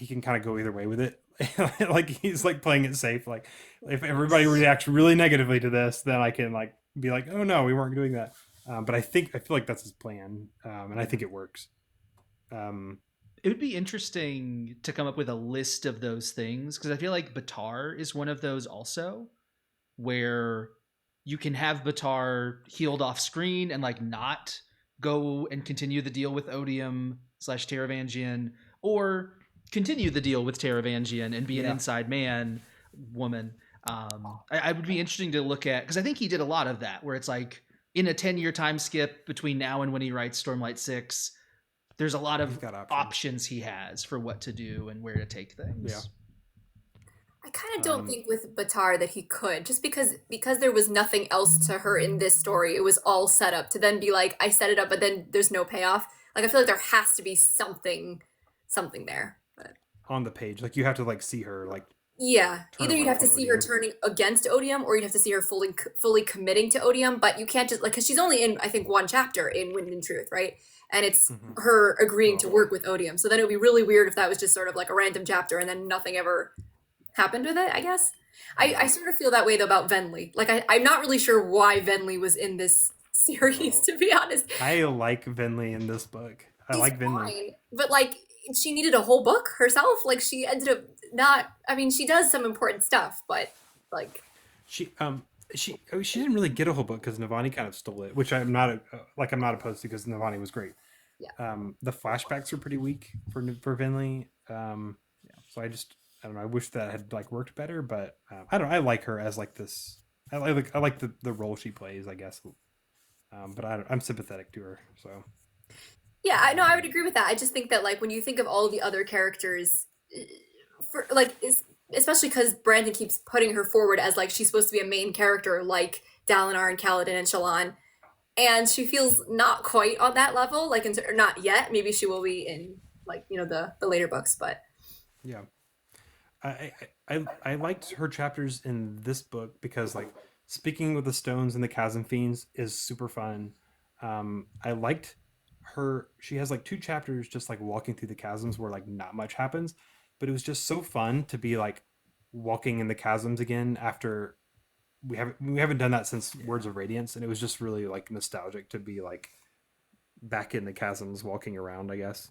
he can kind of go either way with it. Like he's like playing it safe. Like if everybody reacts really negatively to this, then I can like be like, oh no, we weren't doing that. But I feel like that's his plan, and I think it works. Um, It would be interesting to come up with a list of those things because I feel like Batar is one of those also, where you can have Batar healed off screen and like not go and continue the deal with Odium slash Taravangian, or continue the deal with Taravangian and be an yeah, inside man woman. I would be interesting to look at because I think he did a lot of that where it's like in a 10-year time skip between now and when he writes Stormlight 6, there's a lot he's of got options. options he has for what to do and where to take Yeah. things. I kind of don't Um, think with Batar that he could, just because there was nothing else to her in this story. It was all set up to then be like, I set it up, but then there's no payoff. Like I feel like there has to be something there. But on the page, like you have to like see her like yeah, turn either you'd around have to on see her Odium. turning against Odium, or you'd have to see her fully committing to Odium. But you can't just like because she's only in I think one chapter in Wind and Truth, right? And it's Mm-hmm. her agreeing to Oh, work with Odium. So then it would be really weird if that was just sort of like a random chapter and then nothing ever happened with it, I guess. I yeah. sort of feel that way though about Venli. Like I'm not really sure why Venli was in this series, Oh, to be honest. I like Vinley in this book. I She's like Vinley. fine. But like she needed a whole book herself. Like she ended up not I mean, she does some important stuff, but like She she didn't really get a whole book because Navani kind of stole it, which I'm not like I'm not opposed to because Navani was great. yeah. The flashbacks are pretty weak for Vinley. Yeah. So I don't know. I wish that had like worked better, but I don't. I like her as like this. I like the role she plays. I guess. But I'm sympathetic to her. So Yeah, I know I um, would agree with that. I just think that like when you think of all the other characters for like is especially because Brandon keeps putting her forward as like she's supposed to be a main character like Dalinar and Kaladin and Shallan, and she feels not quite on that level. Like, or not yet. Maybe she will be in like the later books, but yeah, I liked her chapters in this book because like speaking with the stones and the chasm fiends is super fun. I liked her. She has like two chapters just like walking through the chasms where like not much happens, but it was just so fun to be like walking in the chasms again after we haven't done that since Yeah. Words of Radiance, and it was just really like nostalgic to be like back in the chasms walking around. I guess.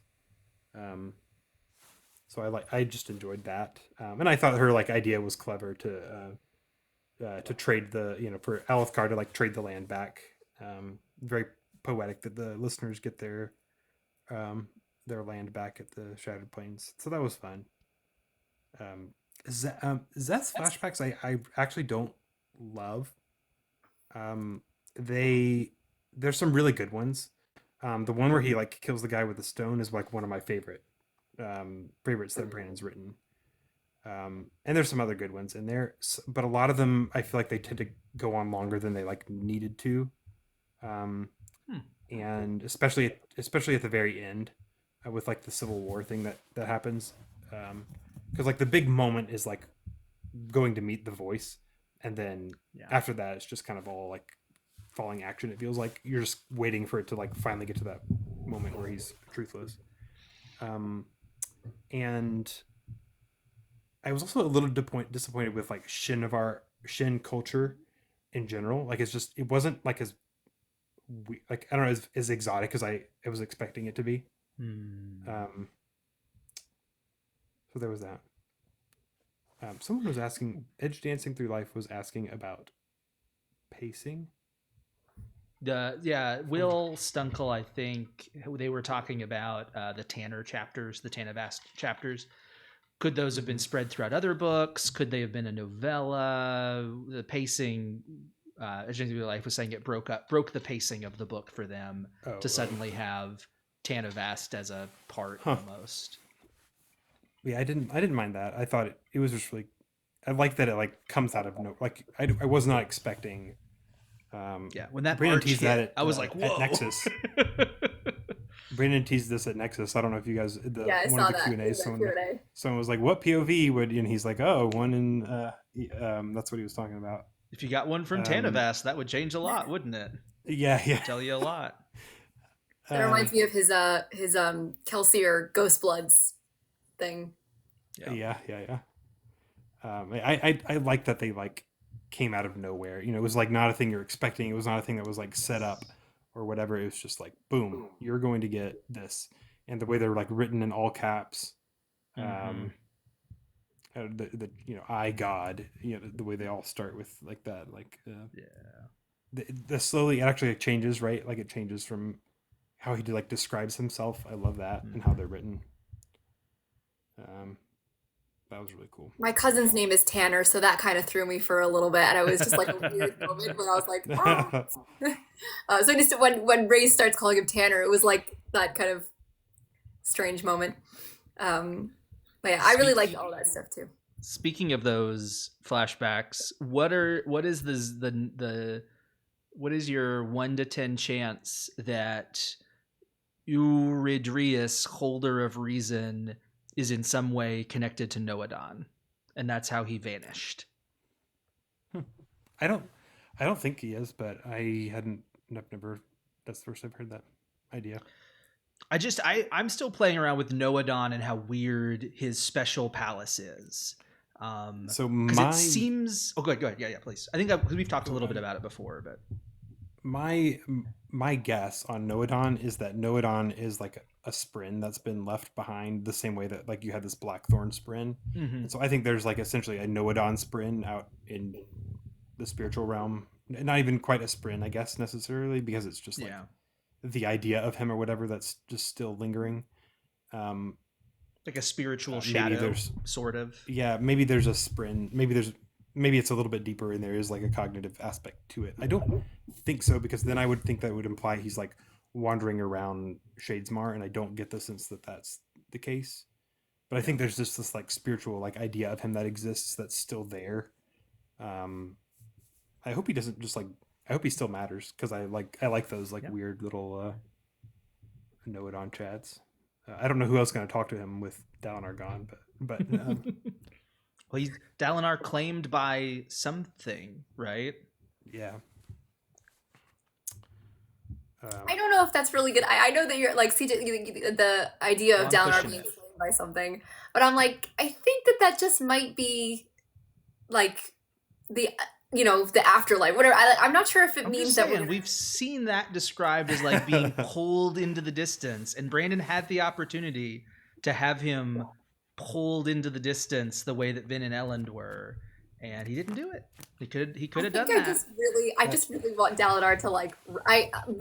Um, so I just enjoyed that, and I thought her like idea was clever to trade the for Alethkar to like trade the land back. Very poetic that the listeners get um, their land back at the Shattered Plains. So that was fun. Zeth's flashbacks I actually don't love. Um, they there's some really good ones. The one where he like kills the guy with the stone is like one of my favorites that Brandon's written. And there's some other good ones in there, but a lot of them I feel like they tend to go on longer than they like needed to. Um, Hmm. and especially at the very end, with like the Civil War thing that happens, because like the big moment is like going to meet the voice, and then Yeah. after that it's just kind of all like falling action. It feels like you're just waiting for it to like finally get to that moment where he's truthless. Um, and I was also a little disappointed with like Shin culture in general. Like it wasn't like as like I don't know as exotic as I was expecting it to be. Hmm. Um, so there was that. Someone was asking. Edge Dancing Through Life was asking about pacing. Yeah, What was Will Stunkel, I think they were talking about the Tanner chapters, the Tanavast chapters. Could those have been Mhm. spread throughout other books? Could they have been a novella? The pacing, Agenda of Life was saying it broke the pacing of the book for them Oh, to suddenly have Tanavast as a part huh. almost. Yeah, I didn't mind that. I thought it was just really. I like that it like comes out of no like I was not expecting. Yeah, when that Brandon arch teased that hit, I was like, at "Whoa!" Nexus. Brandon teased this at Nexus. I don't know if you guys the yeah, I one of saw the Q that and in A's. that Q&A. Someone was like, "What POV would?" And he's like, "Oh, one in." That's what he was talking about. If you got one from Um, Tanavast, that would change a lot, wouldn't it? yeah, yeah. Tell you a lot. That Uh, reminds me of his Kelsier Ghost Bloods thing. Yeah. I like that they like came out of nowhere. You know, it was like not a thing you're expecting. It was not a thing that was like set up or whatever. It was just like boom, you're going to get this. And the way they're like written in all caps, Mm-hmm. um, the you know I God, you know the way they all start with like that, like Yeah. the slowly it actually changes, right? Like it changes from how he like describes himself. I love that and how Mhm. they're written. Um, that was really cool. My cousin's name is Tanner, so that kind of threw me for a little bit, and I was just like a weird moment where I was like, ah. So just when Ray starts calling him Tanner, it was like that kind of strange moment. Um, but yeah, I really liked Speaking all that stuff too. speaking of those flashbacks, what is your 1 to 10 chance that Eurydius, holder of reason, is in some way connected to Noadon, and that's how he vanished? I don't I don't think he is, but I've never that's the first I've heard that idea. I'm still playing around with Noadon and how weird his special palace is. So Because it seems. Oh, go ahead. Yeah, please. I think we've talked a so little bit about it before, but my my guess on Noadon is that Noadon is like a sprin that's been left behind the same way that like you had this Blackthorn sprin. mm-hmm. And so I think there's like essentially a Noadon sprin out in the spiritual realm. Not even quite a sprin, I guess, necessarily, because it's just like Yeah, the idea of him or whatever that's just still lingering. Um, like a spiritual maybe shadow, there's sort of. yeah, maybe there's a sprint. Maybe it's a little bit deeper and there is like a cognitive aspect to it. I don't think so because then I would think that would imply he's like wandering around Shadesmar, and I don't get the sense that that's the case. But I Yeah. think there's just this like spiritual like idea of him that exists that's still there. Um, I hope he doesn't just like. I hope he still matters because I like those like Yeah. weird little know it on chats. I don't know who else going to talk to him with Dalinar gone, but Well, he's Dalinar claimed by something, right? yeah. I don't know if that's really good. I know that you're like CJ, the idea Well, of I'm Dalinar pushing being it. slain by something, but I'm like, I think that that just might be like the the afterlife, whatever. I'm not sure if it I'm means just that we're saying, we've seen that described as like being pulled into the distance, and Brandon had the opportunity to have him pulled into the distance the way that Vin and Elend were, and he didn't do it. He could I have think done that. I that just really want Dalinar to like.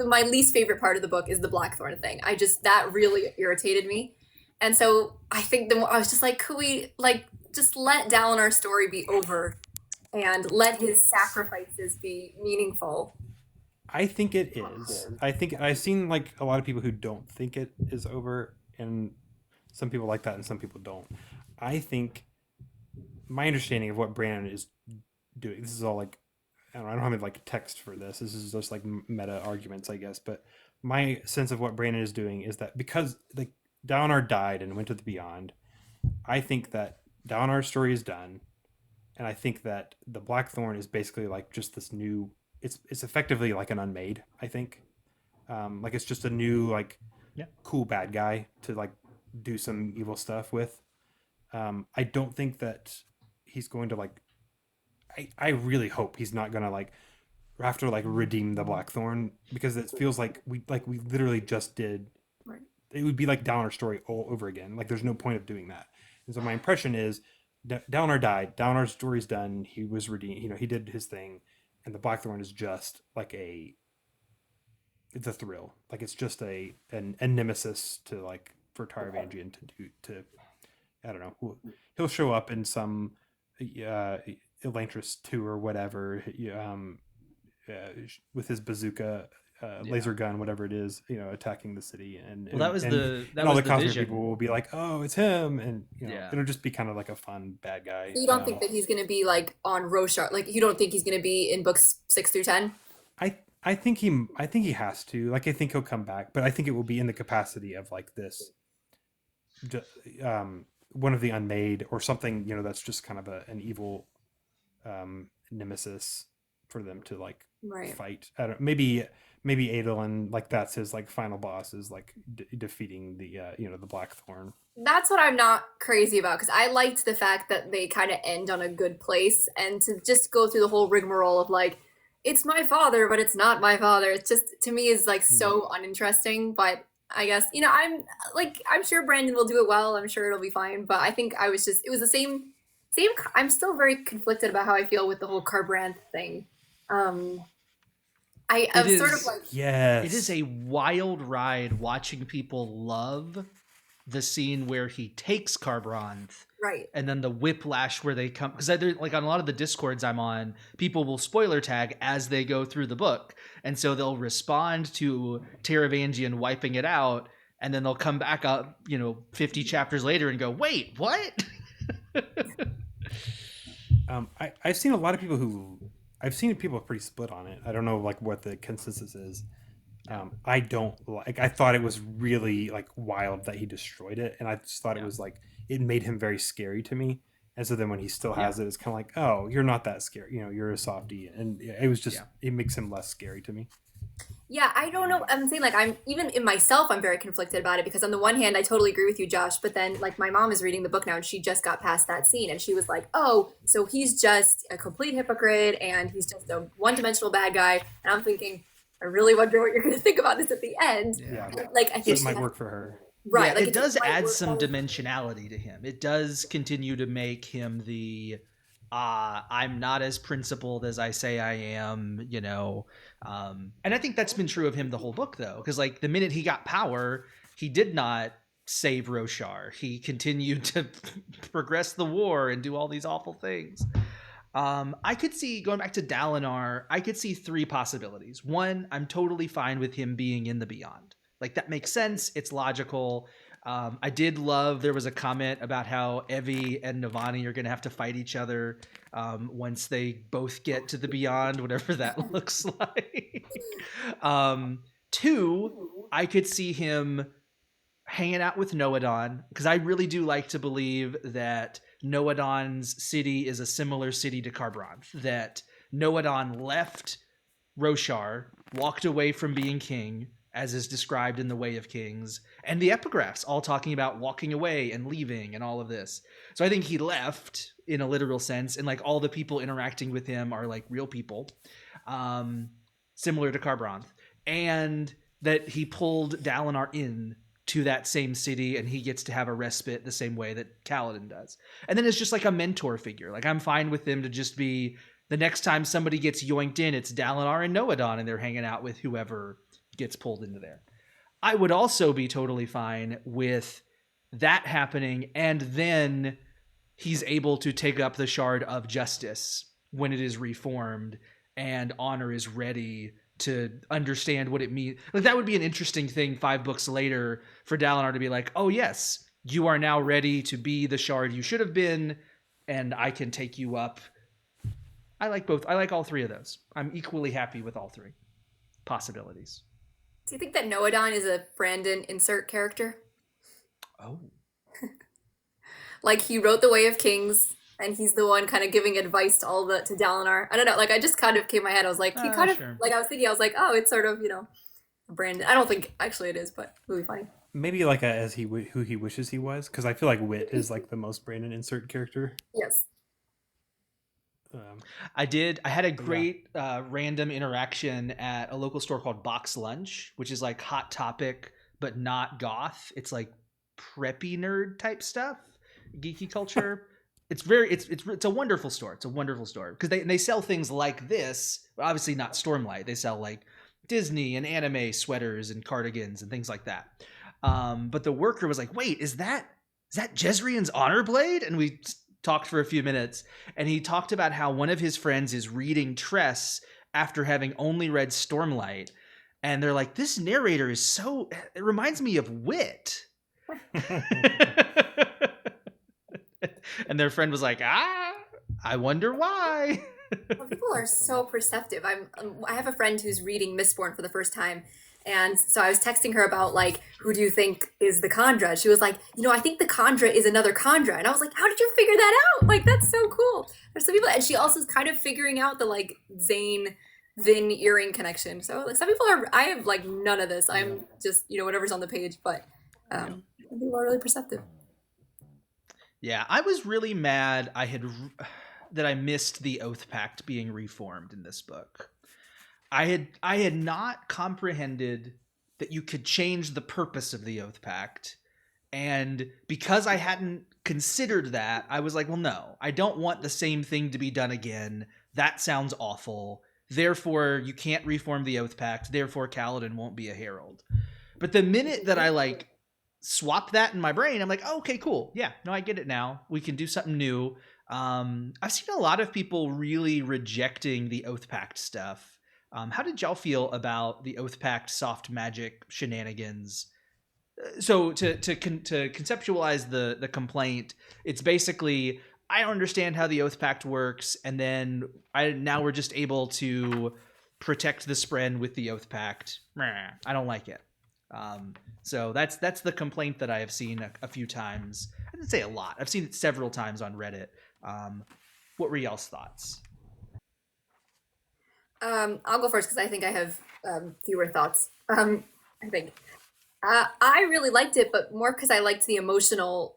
My least favorite part of the book is the Blackthorn thing. That really irritated me, and so I think I was just like, could we like just let Dalinar's story be over and let his sacrifices be meaningful? I think it is. I think I've seen like a lot of people who don't think it is over, and some people like that, and some people don't. I think my understanding of what Brandon is doing. This is all like I don't have like text for this. This is just like meta arguments, I guess. But my sense of what Brandon is doing is that because like Dalinar died and went to the Beyond, I think that Dalinar's story is done, and I think that the Blackthorn is basically like just this new. It's effectively like an unmade. I think, like it's just a new like Yeah. cool bad guy to like do some evil stuff with. I don't think that he's going to like. I really hope he's not gonna like have to like redeem the Blackthorn because it feels like we literally just did. Right. It would be like Downer's story all over again. Like there's no point of doing that. And so my impression is Downer died. Downer's story's done. He was redeemed. You know, he did his thing, and the Blackthorn is just like it's a thrill. Like it's just a nemesis to like for Taravangian to do to I don't know. He'll show up in some Elantris 2 or whatever, with his bazooka, Yeah. laser gun, whatever it is, you know, attacking the city, Well, that was and all the the Cosmere people vision. will be like, "Oh, it's him," and you know, Yeah. it'll just be kind of like a fun bad guy. So you don't think that he's going to be like on Roshar? Like you don't think he's going to be in books 6 through 10? I think he has to. Like, I think he'll come back, but I think it will be in the capacity of like this, one of the unmade or something. You know, that's just kind of an evil nemesis for them to like Right. fight. I don't maybe Adolin like that's his like final boss is like defeating the the Blackthorn. That's what I'm not crazy about because I liked the fact that they kind of end on a good place and to just go through the whole rigmarole of like, it's my father, but it's not my father. It's just to me is like Hmm. so uninteresting. But I guess I'm like I'm sure Brandon will do it well. I'm sure it'll be fine. But I think I was just it was the same. I'm still very conflicted about how I feel with the whole Carbranth thing. Um, I It was sort of is like it is Yes. a wild ride watching people love the scene where he takes Carbronth right. and then the whiplash where they come because like on a lot of the discords I'm on, people will spoiler tag as they go through the book, and so they'll respond to Taravangian wiping it out, and then they'll come back up 50 chapters later and go, wait, what? I've seen a lot of people who I've seen people pretty split on it. I don't know like what the consensus is. Yeah. I don't like. I thought it was really like wild that he destroyed it, and I just thought it Yeah. was like it made him very scary to me. And so then when he still Yeah. has it, it's kind of like, oh, you're not that scary. You're a softie, and it was just Yeah. it makes him less scary to me. Yeah, I don't know. I'm saying like I'm even in myself I'm very conflicted about it because on the one hand I totally agree with you, Josh, but then like my mom is reading the book now and she just got past that scene and she was like, "Oh, so he's just a complete hypocrite and he's just a one-dimensional bad guy." And I'm thinking, I really wonder what you're going to think about this at the end. Yeah, Yeah. Like I so think it she might has, work for her. right, Yeah, like it does might add work some better. dimensionality to him. It does continue to make him the I'm not as principled as I say I am. And I think that's been true of him the whole book though, because like the minute he got power, he did not save Roshar. He continued to progress the war and do all these awful things. I could see going back to Dalinar, I could see three possibilities. One, I'm totally fine with him being in the Beyond. Like that makes sense. It's logical. I did love there was a comment about how Evie and Navani are going to have to fight each other once they both get to the Beyond, whatever that looks like. Two, I could see him hanging out with Noadon because I really do like to believe that Noadon's city is a similar city to Carbranth. That Noadon left Roshar, walked away from being king, as is described in the Way of Kings, and the epigraphs all talking about walking away and leaving and all of this. So I think he left in a literal sense, and like all the people interacting with him are like real people, similar to Carbranth, and that he pulled Dalinar in to that same city and he gets to have a respite the same way that Kaladin does. And then it's just like a mentor figure. Like I'm fine with them to just be the next time somebody gets yoinked in, it's Dalinar and Noadon and they're hanging out with whoever gets pulled into there. I would also be totally fine with that happening and then he's able to take up the Shard of Justice when it is reformed and Honor is ready to understand what it means. Like that would be an interesting thing 5 books later for Dalinar to be like, "Oh yes, you are now ready to be the Shard you should have been, and I can take you up." I like both. I like all three of those. I'm equally happy with all three possibilities. Do you think that Noadon is a Brandon insert character? Oh, Like he wrote the Way of Kings and he's the one kind of giving advice to all the to Dalinar. I don't know, like I just kind of came in my head. I was like, he kind of sure. like I was thinking, I was like, oh, it's sort of, Brandon. I don't think actually it is, but it'll be fine. Maybe like who he wishes he was, because I feel like Wit is like the most Brandon insert character. Yes. I had a great random interaction at a local store called Box Lunch, which is like Hot Topic, but not goth. It's like preppy nerd type stuff, geeky culture. It's a wonderful store. It's a wonderful store because they sell things like this. Obviously not Stormlight. They sell like Disney and anime sweaters and cardigans and things like that. But the worker was like, "Wait, is that Jezreel's honor blade?" And we talked for a few minutes, and he talked about how one of his friends is reading Tress after having only read Stormlight, and they're like, "This narrator is so. It reminds me of Wit." And their friend was like, I wonder why. Well, people are so perceptive. I have a friend who's reading Mistborn for the first time, and so I was texting her about like, who do you think is the Khandra? She was like, I think the Khandra is another Khandra, and I was like, how did you figure that out? Like that's so cool. There's some people, and she also is kind of figuring out the like Zane Vin earring connection. So like some people are. I have like none of this. I'm just whatever's on the page, but people are really perceptive. Yeah, I was really mad that I missed the Oath Pact being reformed in this book. I had not comprehended that you could change the purpose of the Oath Pact. And because I hadn't considered that, I was like, well, no, I don't want the same thing to be done again. That sounds awful. Therefore, you can't reform the Oath Pact. Therefore, Kaladin won't be a herald. But the minute that I like swap that in my brain, I'm like, oh, okay, cool. Yeah, no, I get it now. We can do something new. I've seen a lot of people really rejecting the Oath Pact stuff. How did y'all feel about the Oath Pact soft magic shenanigans? So to conceptualize the complaint, it's basically I don't understand how the Oath Pact works, and then now we're just able to protect the Spren with the Oath Pact. I don't like it. So that's the complaint that I have seen a few times. I didn't say a lot. I've seen it several times on Reddit. What were y'all's thoughts? I'll go first because I think I have fewer thoughts. I think I really liked it, but more because I liked the emotional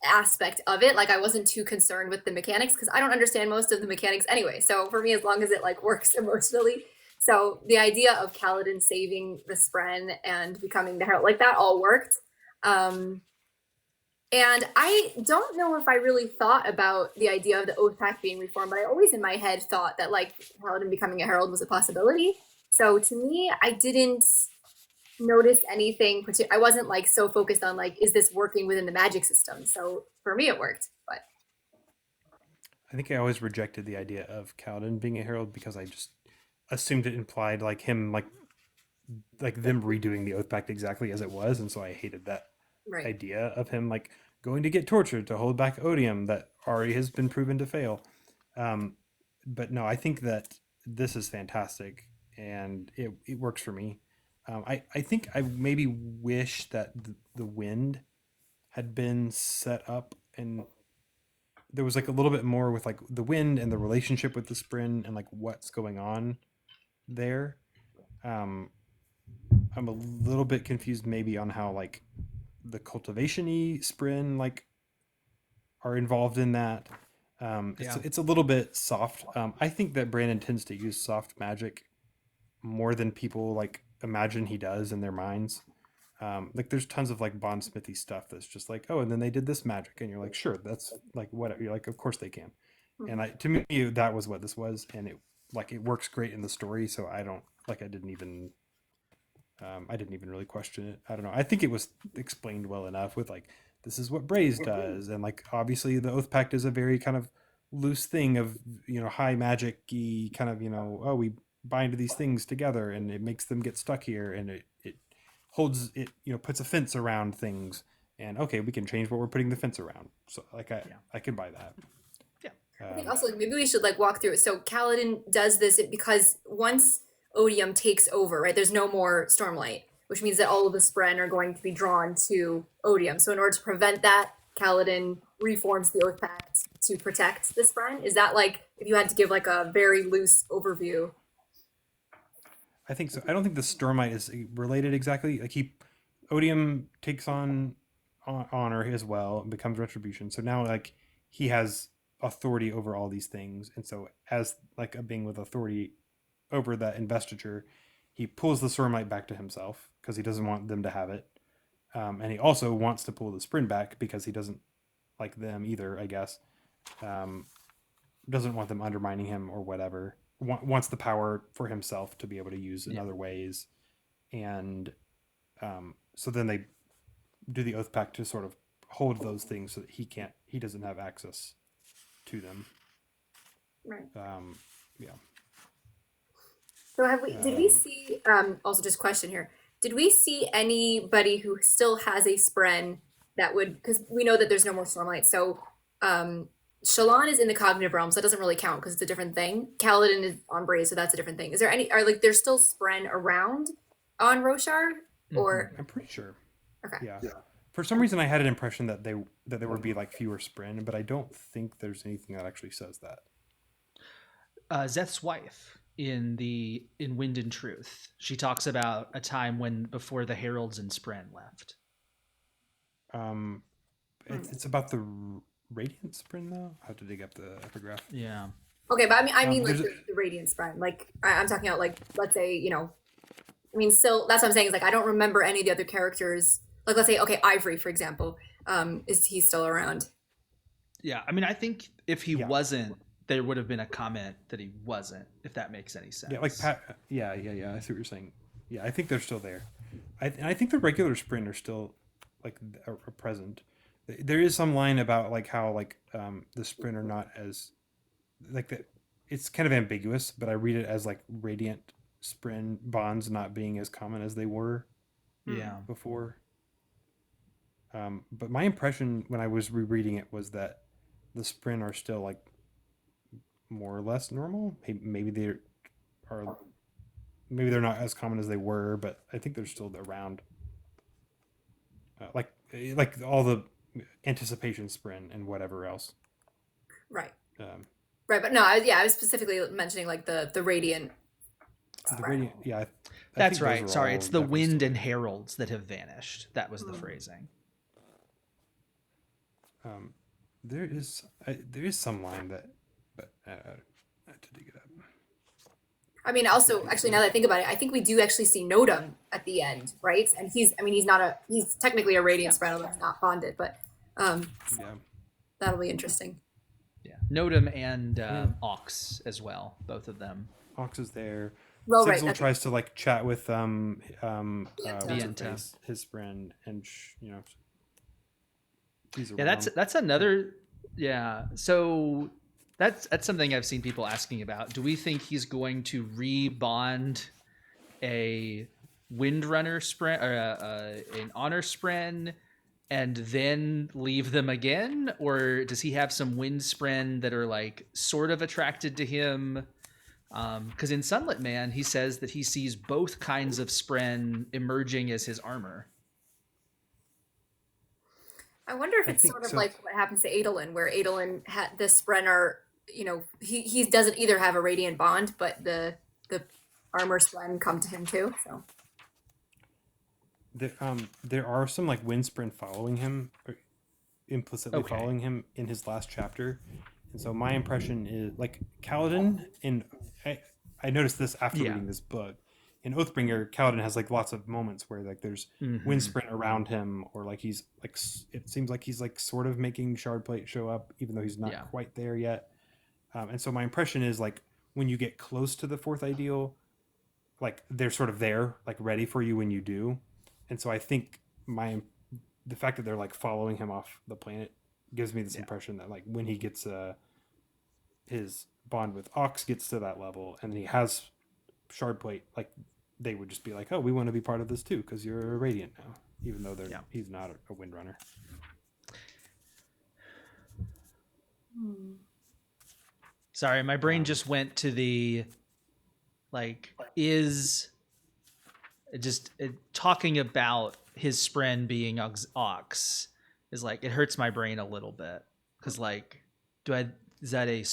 aspect of it. Like I wasn't too concerned with the mechanics because I don't understand most of the mechanics anyway. So for me, as long as it like works emotionally. So the idea of Kaladin saving the Spren and becoming the Herald, like that all worked. Um, and I don't know if I really thought about the idea of the Oath Pact being reformed, but I always in my head thought that like Paladin becoming a herald was a possibility. So to me, I didn't notice anything. I wasn't like so focused on like, is this working within the magic system? So for me, it worked. But I think I always rejected the idea of Kaladin being a herald because I just assumed it implied like him like them redoing the Oath Pact exactly as it was, and so I hated that right. idea of him like going to get tortured to hold back odium that already has been proven to fail. Um, but no, I think that this is fantastic and it works for me. I think I maybe wish that the wind had been set up and there was like a little bit more with like the wind and the relationship with the Sprin and like what's going on there. Um, I'm a little bit confused maybe on how like the cultivation-y Sprin like are involved in that. Yeah. It's a little bit soft. I think that Brandon tends to use soft magic more than people like imagine he does in their minds. Like there's tons of like bondsmithy stuff that's just like, oh, and then they did this magic, and you're like, sure, that's like whatever. You're like, of course they can. And Mhm. to me that was what this was, and it works great in the story. So I don't like I didn't even really question it. I don't know. I think it was explained well enough with like this is what Braze does, and like obviously the Oath Pact is a very kind of loose thing of high magic-y kind of oh we bind these things together and it makes them get stuck here and it holds it puts a fence around things and okay we can change what we're putting the fence around so like Yeah. I can buy that. Yeah. I think also maybe we should like walk through it. So Kaladin does this because once Odium takes over, right? There's no more Stormlight, which means that all of the Spren are going to be drawn to Odium. So in order to prevent that, Kaladin reforms the Oath Pact to protect the Spren. Is that like if you had to give like a very loose overview? I think so. I don't think the Stormlight is related exactly. Like Odium takes on honor as well and becomes retribution. So now like he has authority over all these things, and so as like a being with authority over that investiture, he pulls the Stormlight back to himself because he doesn't want them to have it, and he also wants to pull the Sprint back because he doesn't like them either. I guess um, doesn't want them undermining him or whatever. Wants the power for himself to be able to use in Yeah. other ways, and so then they do the Oath Pact to sort of hold those things so that he doesn't have access to them. Right. Yeah. So have we? Did we see? Also, just question here. Did we see anybody who still has a Spren that would? Because we know that there's no more Stormlight. So, Shallan is in the cognitive realm, so that doesn't really count because it's a different thing. Kaladin is on Braze, so that's a different thing. Is there any? Are like there's still Spren around on Roshar, or I'm pretty sure. okay? Yeah. For some reason, I had an impression that there would be like fewer Spren, but I don't think there's anything that actually says that. Zeth's wife in Wind and Truth, she talks about a time when before the heralds and Spren left. Um, It's about the Radiant Sprint though. I have to dig up the epigraph. Yeah. Okay, but I mean like There's a, the radiant sprite. Like I'm talking about like let's say I mean still that's what I'm saying is like I don't remember any of the other characters. Like let's say okay Ivory for example, is he still around? Yeah. I mean, I think if he Yeah. wasn't, there would have been a comment that he wasn't, if that makes any sense. yeah, like Pat. Yeah. I see what you're saying. Yeah, I think they're still there. I think the regular Sprint are still like are present. There is some line about like how like the Sprint are not as like that. It's kind of ambiguous, but I read it as like Radiant Sprint bonds not being as common as they were Yeah. before. But my impression when I was rereading it was that the Sprint are still like more or less normal. Maybe they are. Maybe they're not as common as they were, but I think they're still around. Like all the anticipation sprint and whatever else. Right. Um, Right, but no, I was specifically mentioning like the radiant. the radiant, yeah. I That's think those right. are Sorry, all it's the definitely wind still and there. heralds that have vanished. That was the phrasing. There is some line that, but I have to dig it up. I mean, also, actually, now that I think about it, I think we do actually see Nodum at the end, right? And he's technically a radiant sprite, although he's not bonded, but Yeah, that'll be interesting. Yeah. Nodum and Ox as well, both of them. Ox is there. Well, right. Sigil tries to like chat with Bienta. what's her Bienta. face, his friend, and he's Yeah, around. that's another. Yeah, so that's something I've seen people asking about. Do we think he's going to rebond a Windrunner sprint or an Honor Spren and then leave them again, or does he have some Wind Spren that are like sort of attracted to him? Because in Sunlit Man, he says that he sees both kinds of Spren emerging as his armor. I wonder if I it's think sort of so. like what happens to Adolin, where Adolin had the Sprenner, he doesn't either have a radiant bond, but the armor Spren come to him too. So There are some like wind sprint following him, or implicitly Okay. following him in his last chapter, and so my impression is like Kaladin. I noticed this after Yeah. reading this book. In Oathbringer, Kaladin has like lots of moments where like there's wind sprint around him, or like he's like it seems like he's like sort of making Shardplate show up, even though he's not Yeah. quite there yet. And so my impression is like when you get close to the fourth ideal, like they're sort of there, like ready for you when you do. And so I think the fact that they're like following him off the planet gives me this impression that like when he gets his bond with Ox gets to that level and he has Shardplate, like they would just be like, oh, we want to be part of this too because you're a Radiant now, even though he's not a Windrunner. Sorry, my brain just went to the like talking about his spren being Ox is like it hurts my brain a little bit because like I guess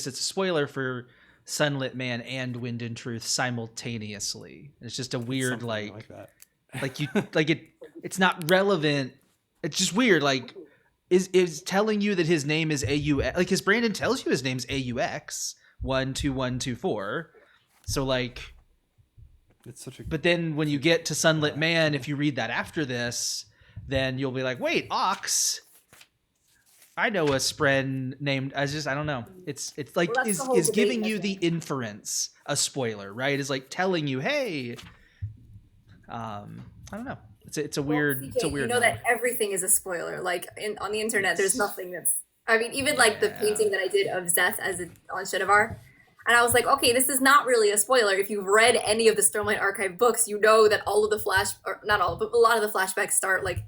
it's a spoiler for Sunlit Man and Wind and Truth simultaneously. It's just a weird Something like that. like you like it's not relevant. It's just weird. Like is telling you that his name is AUX. Like his Brandon tells you his name's AUX 12124. So like, It's such a. but then when you get to Sunlit Man, if you read that after this, then you'll be like, wait, Ox. I know a Spren named. I don't know. It's like Well, that's the whole is debate, giving I you the think. inference a spoiler, right? Is like telling you, hey. I don't know. It's a weird. CK, It's a weird. You know one. that everything is a spoiler. Like on the internet, there's nothing that's. I mean, even like the painting that I did of Zeth on Shinovar, and I was like, okay, this is not really a spoiler. If you've read any of the Stormlight Archive books, you know that all of the or not all, but a lot of the flashbacks start like.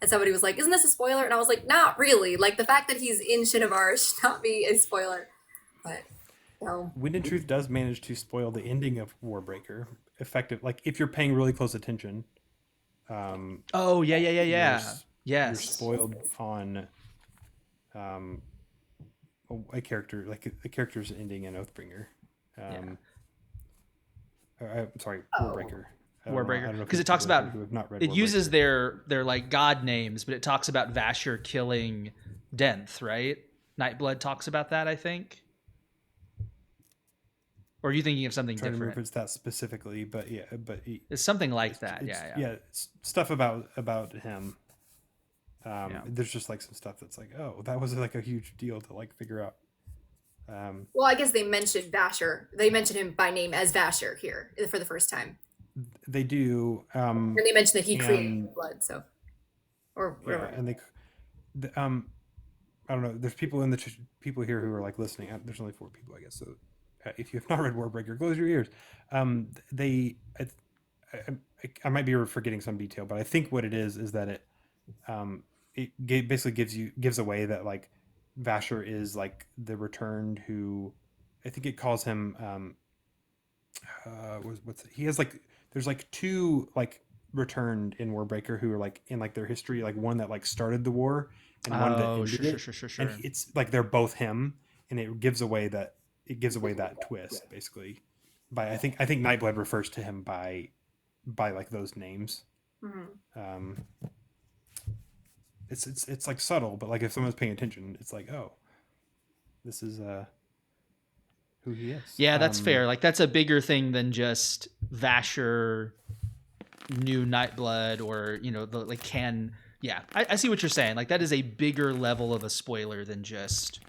And somebody was like, "Isn't this a spoiler?" And I was like, "Not really. Like the fact that he's in Shinovar should not be a spoiler." But no. Wind and Truth does manage to spoil the ending of Warbreaker. Effective, like if you're paying really close attention. Oh yeah. You're Yes. spoiled on a character, like a character's ending in Oathbringer. I'm sorry, Warbreaker. I don't know. I Warbreaker, don't know if because there's it talks people about who have not read it uses Warbreaker. their like god names, but it talks about Vasher killing Denth, right? Nightblood talks about that, I think. Or are you thinking of something Trying to remember different? if it's that specifically, but yeah, but It's something like that. it's Yeah, yeah, it's stuff about him. yeah. There's just like some stuff that's like, oh, that was like a huge deal to like figure out. Well, I guess they mentioned Vasher. They mentioned him by name as Vasher here for the first time, They do, and they mentioned that he created and blood. So, or yeah, whatever. and I don't know. There's people in the people here who are like listening. There's only 4 people, I guess. So if you have not read Warbreaker, close your ears. They, I might be forgetting some detail, but I think what it is that um, basically gives away that like Vasher is like the returned who, I think it calls him he has like there's like 2 like returned in Warbreaker who are like in like their history, like one that like started the war and one that Oh, ended sure, sure, it, sure, sure, and sure. it's like they're both him, and it gives away that twist basically by I think Nightblood refers to him by like those names. Mhm. um it's like subtle, but like if someone's paying attention, it's like, oh, this is who he is. Yeah, that's fair. Like that's a bigger thing than just Vasher new Nightblood, or the like can. Yeah, I see what you're saying. Like that is a bigger level of a spoiler than just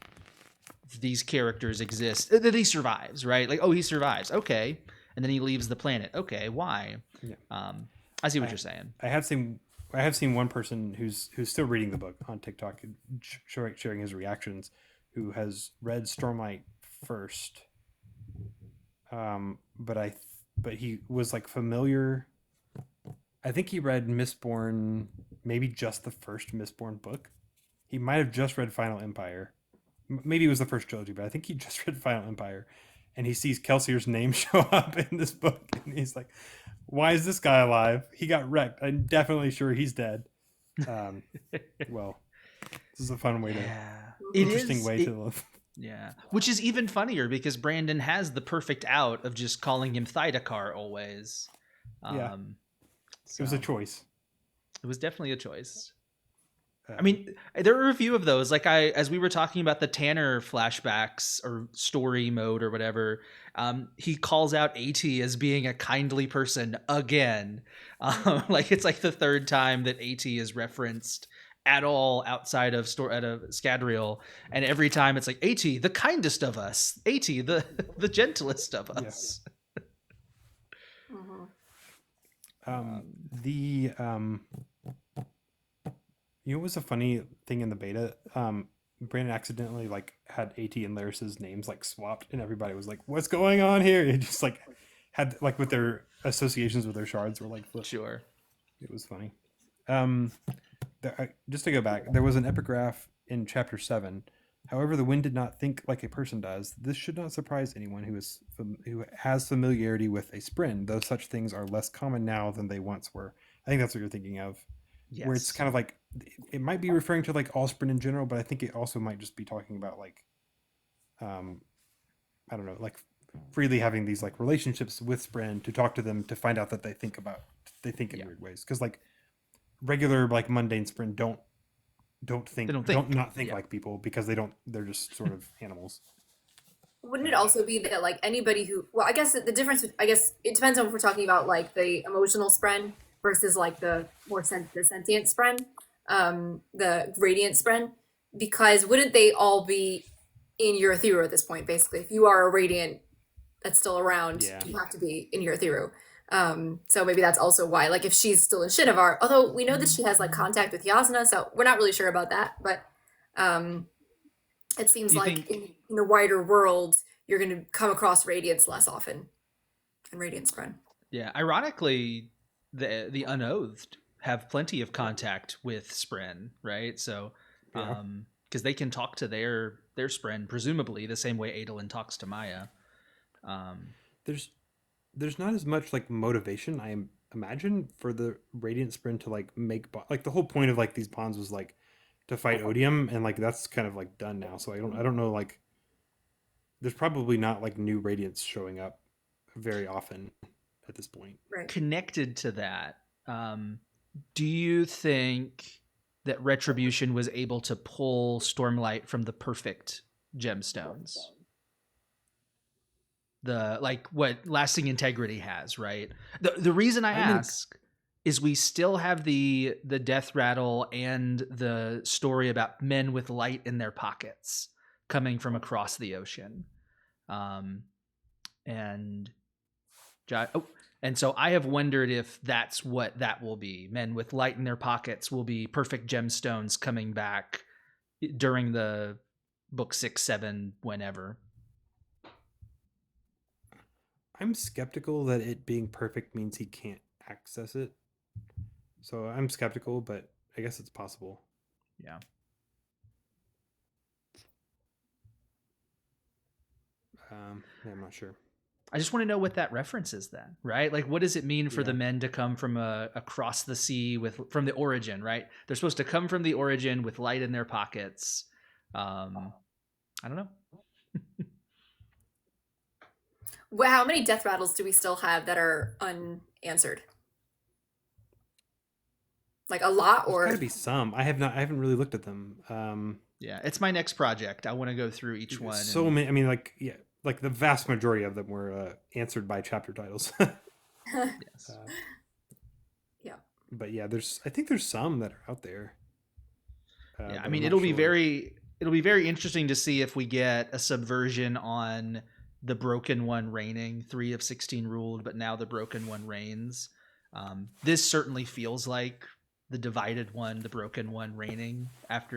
these characters exist. That he survives, right? Like, oh, he survives. Okay, and then he leaves the planet. Okay, why? Yeah. I see what I, you're saying. I have seen one person who's still reading the book on TikTok, sharing his reactions, who has read Stormlight first, but he was like familiar. I think he read Mistborn, maybe just the first Mistborn book. He might have just read Final Empire. Maybe it was the first trilogy, but I think he just read Final Empire, and he sees Kelsier's name show up in this book, and he's like, "Why is this guy alive? He got wrecked. I'm definitely sure he's dead." Um, well, this is a fun way to, Yeah, it interesting is. way to live. Yeah, which is even funnier because Brandon has the perfect out of just calling him Thydakar always. Yeah, Um, it was a so choice. it was definitely a choice. I Um, mean, there were a few of those. Like as we were talking about the Tanner flashbacks or story mode or whatever, he calls out At as being a kindly person again. Like it's like the third time that At is referenced at all outside of Scadrial, and every time it's like At, the kindest of us, At, the gentlest of yeah. us. Mhm. The what was a funny thing in the beta? Brandon accidentally like had At and Laris's names like swapped, and everybody was like, "What's going on here?" It just like had like with their associations with their shards were like flipped. Sure. It was funny. Um, just to go back, there was an epigraph in chapter 7. However, the wind did not think like a person does. This should not surprise anyone who has familiarity with a sprin, though such things are less common now than they once were. I think that's what you're thinking of, where it's Yes. kind of like it might be referring to like all sprin in general, but I think it also might just be talking about like, um, I don't know, like freely having these like relationships with sprin to talk to them to find out that they think in Yeah. weird ways, because like regular like mundane sprin They don't don't think. not think Yeah. like people, because they're just sort of animals. Wouldn't it also be that like anybody who, well, I guess the difference, I guess it depends on if we're talking about like the emotional spren versus like the more the sentient spren, the radiant spren, because wouldn't they all be in Eurythero at this point? Basically, if you are a radiant that's still around, Yeah. you have to be in Eurythero. So maybe that's also why, like, if she's still in Shinovar, although we know that she has like contact with Yasna, so we're not really sure about that, but um, it seems Do you like think in the wider world, you're going to come across Radiance less often and Radiance Spren. Yeah, ironically, the unoathed have plenty of contact with Spren, right? So, Yeah. because they can talk to their Spren, presumably the same way Adolin talks to Maya. There's there's not as much like motivation, I imagine, for the Radiant Sprint to like make like the whole point of like these bonds was like to fight Odium, and like that's kind of like done now. So I don't know, like there's probably not like new Radiants showing up very often. at this point. Right. Connected to that, do you think that Retribution was able to pull Stormlight from the perfect gemstones? The like what lasting integrity has, right? The reason I ask is we still have the death rattle and the story about men with light in their pockets coming from across the ocean. And so I have wondered if that's what that will be. Men with light in their pockets will be perfect gemstones coming back during the book 6, 7, whenever. I'm skeptical that it being perfect means he can't access it. So I'm skeptical, but I guess it's possible. Yeah. I'm not sure. I just want to know what that reference is then, right? Like, what does it mean for the men to come from across the sea from the origin, right? They're supposed to come from the origin with light in their pockets. I don't know. Well, how many death rattles do we still have that are unanswered? Like a lot, or there's gotta be some. I haven't really looked at them. Yeah, it's my next project. I want to go through each one. So many. I mean, like the vast majority of them were answered by chapter titles. Yes. Yeah. But yeah, I think there's some that are out there. Yeah, I mean, it'll be very interesting to see if we get a subversion on the broken one reigning. 3 of 16 ruled, but now the broken one reigns. This certainly feels like the divided one, the broken one reigning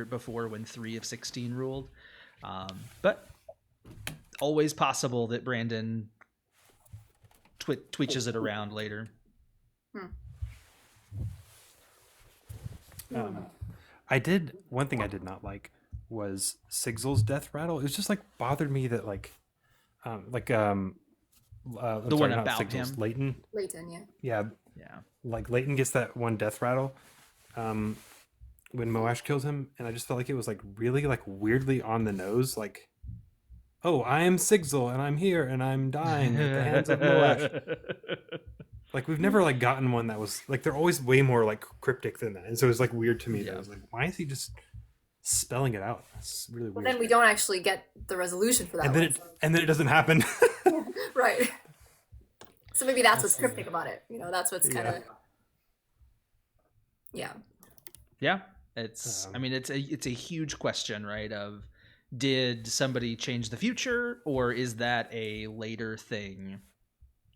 before when 3 of 16 ruled. But always possible that Brandon twitches it around later. One thing I did not like was Sigzel's death rattle. It was just like bothered me that the one about him, Leighton, yeah, like Leighton gets that one death rattle when Moash kills him, and I just felt like it was like really like weirdly on the nose, like, oh, I am Sigzel and I'm here and I'm dying at the hands of Moash. Like, we've never like gotten one that was like, they're always way more like cryptic than that, and so it was like weird to me. That I was like, why is he just spelling it out? It's really weird. But then we don't actually get the resolution for that. And then it doesn't happen. Right. So maybe that's what's cryptic about it. That's what's kind of. Yeah. Yeah. It's. I mean, it's a huge question, right? Of, did somebody change the future, or is that a later thing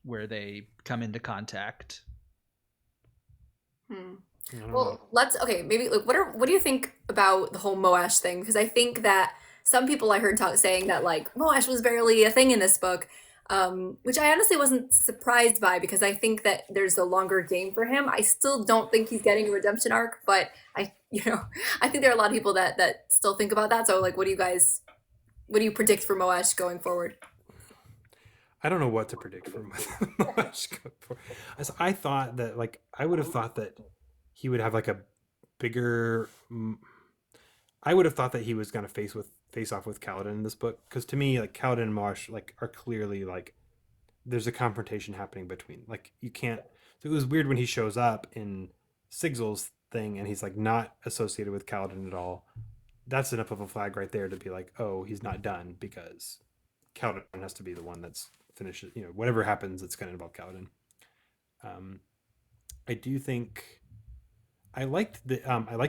where they come into contact? Well, maybe like what do you think about the whole Moash thing? Because I think that some people I heard saying that like Moash was barely a thing in this book, which I honestly wasn't surprised by, because I think that there's a longer game for him. I still don't think he's getting a redemption arc, but I think there are a lot of people that still think about that. So like, what do you predict for Moash going forward? I don't know what to predict for Moash going forward. I would have thought that he would have like a bigger. I would have thought that he was going to face off with Kaladin in this book, because to me, like, Kaladin and Moash like are clearly like there's a confrontation happening between, like, you can't. So it was weird when he shows up in Sigzel's thing and he's like not associated with Kaladin at all. That's enough of a flag right there to be like, oh, he's not done, because Kaladin has to be the one that's finished. Whatever happens, it's going to involve Kaladin. I do think I liked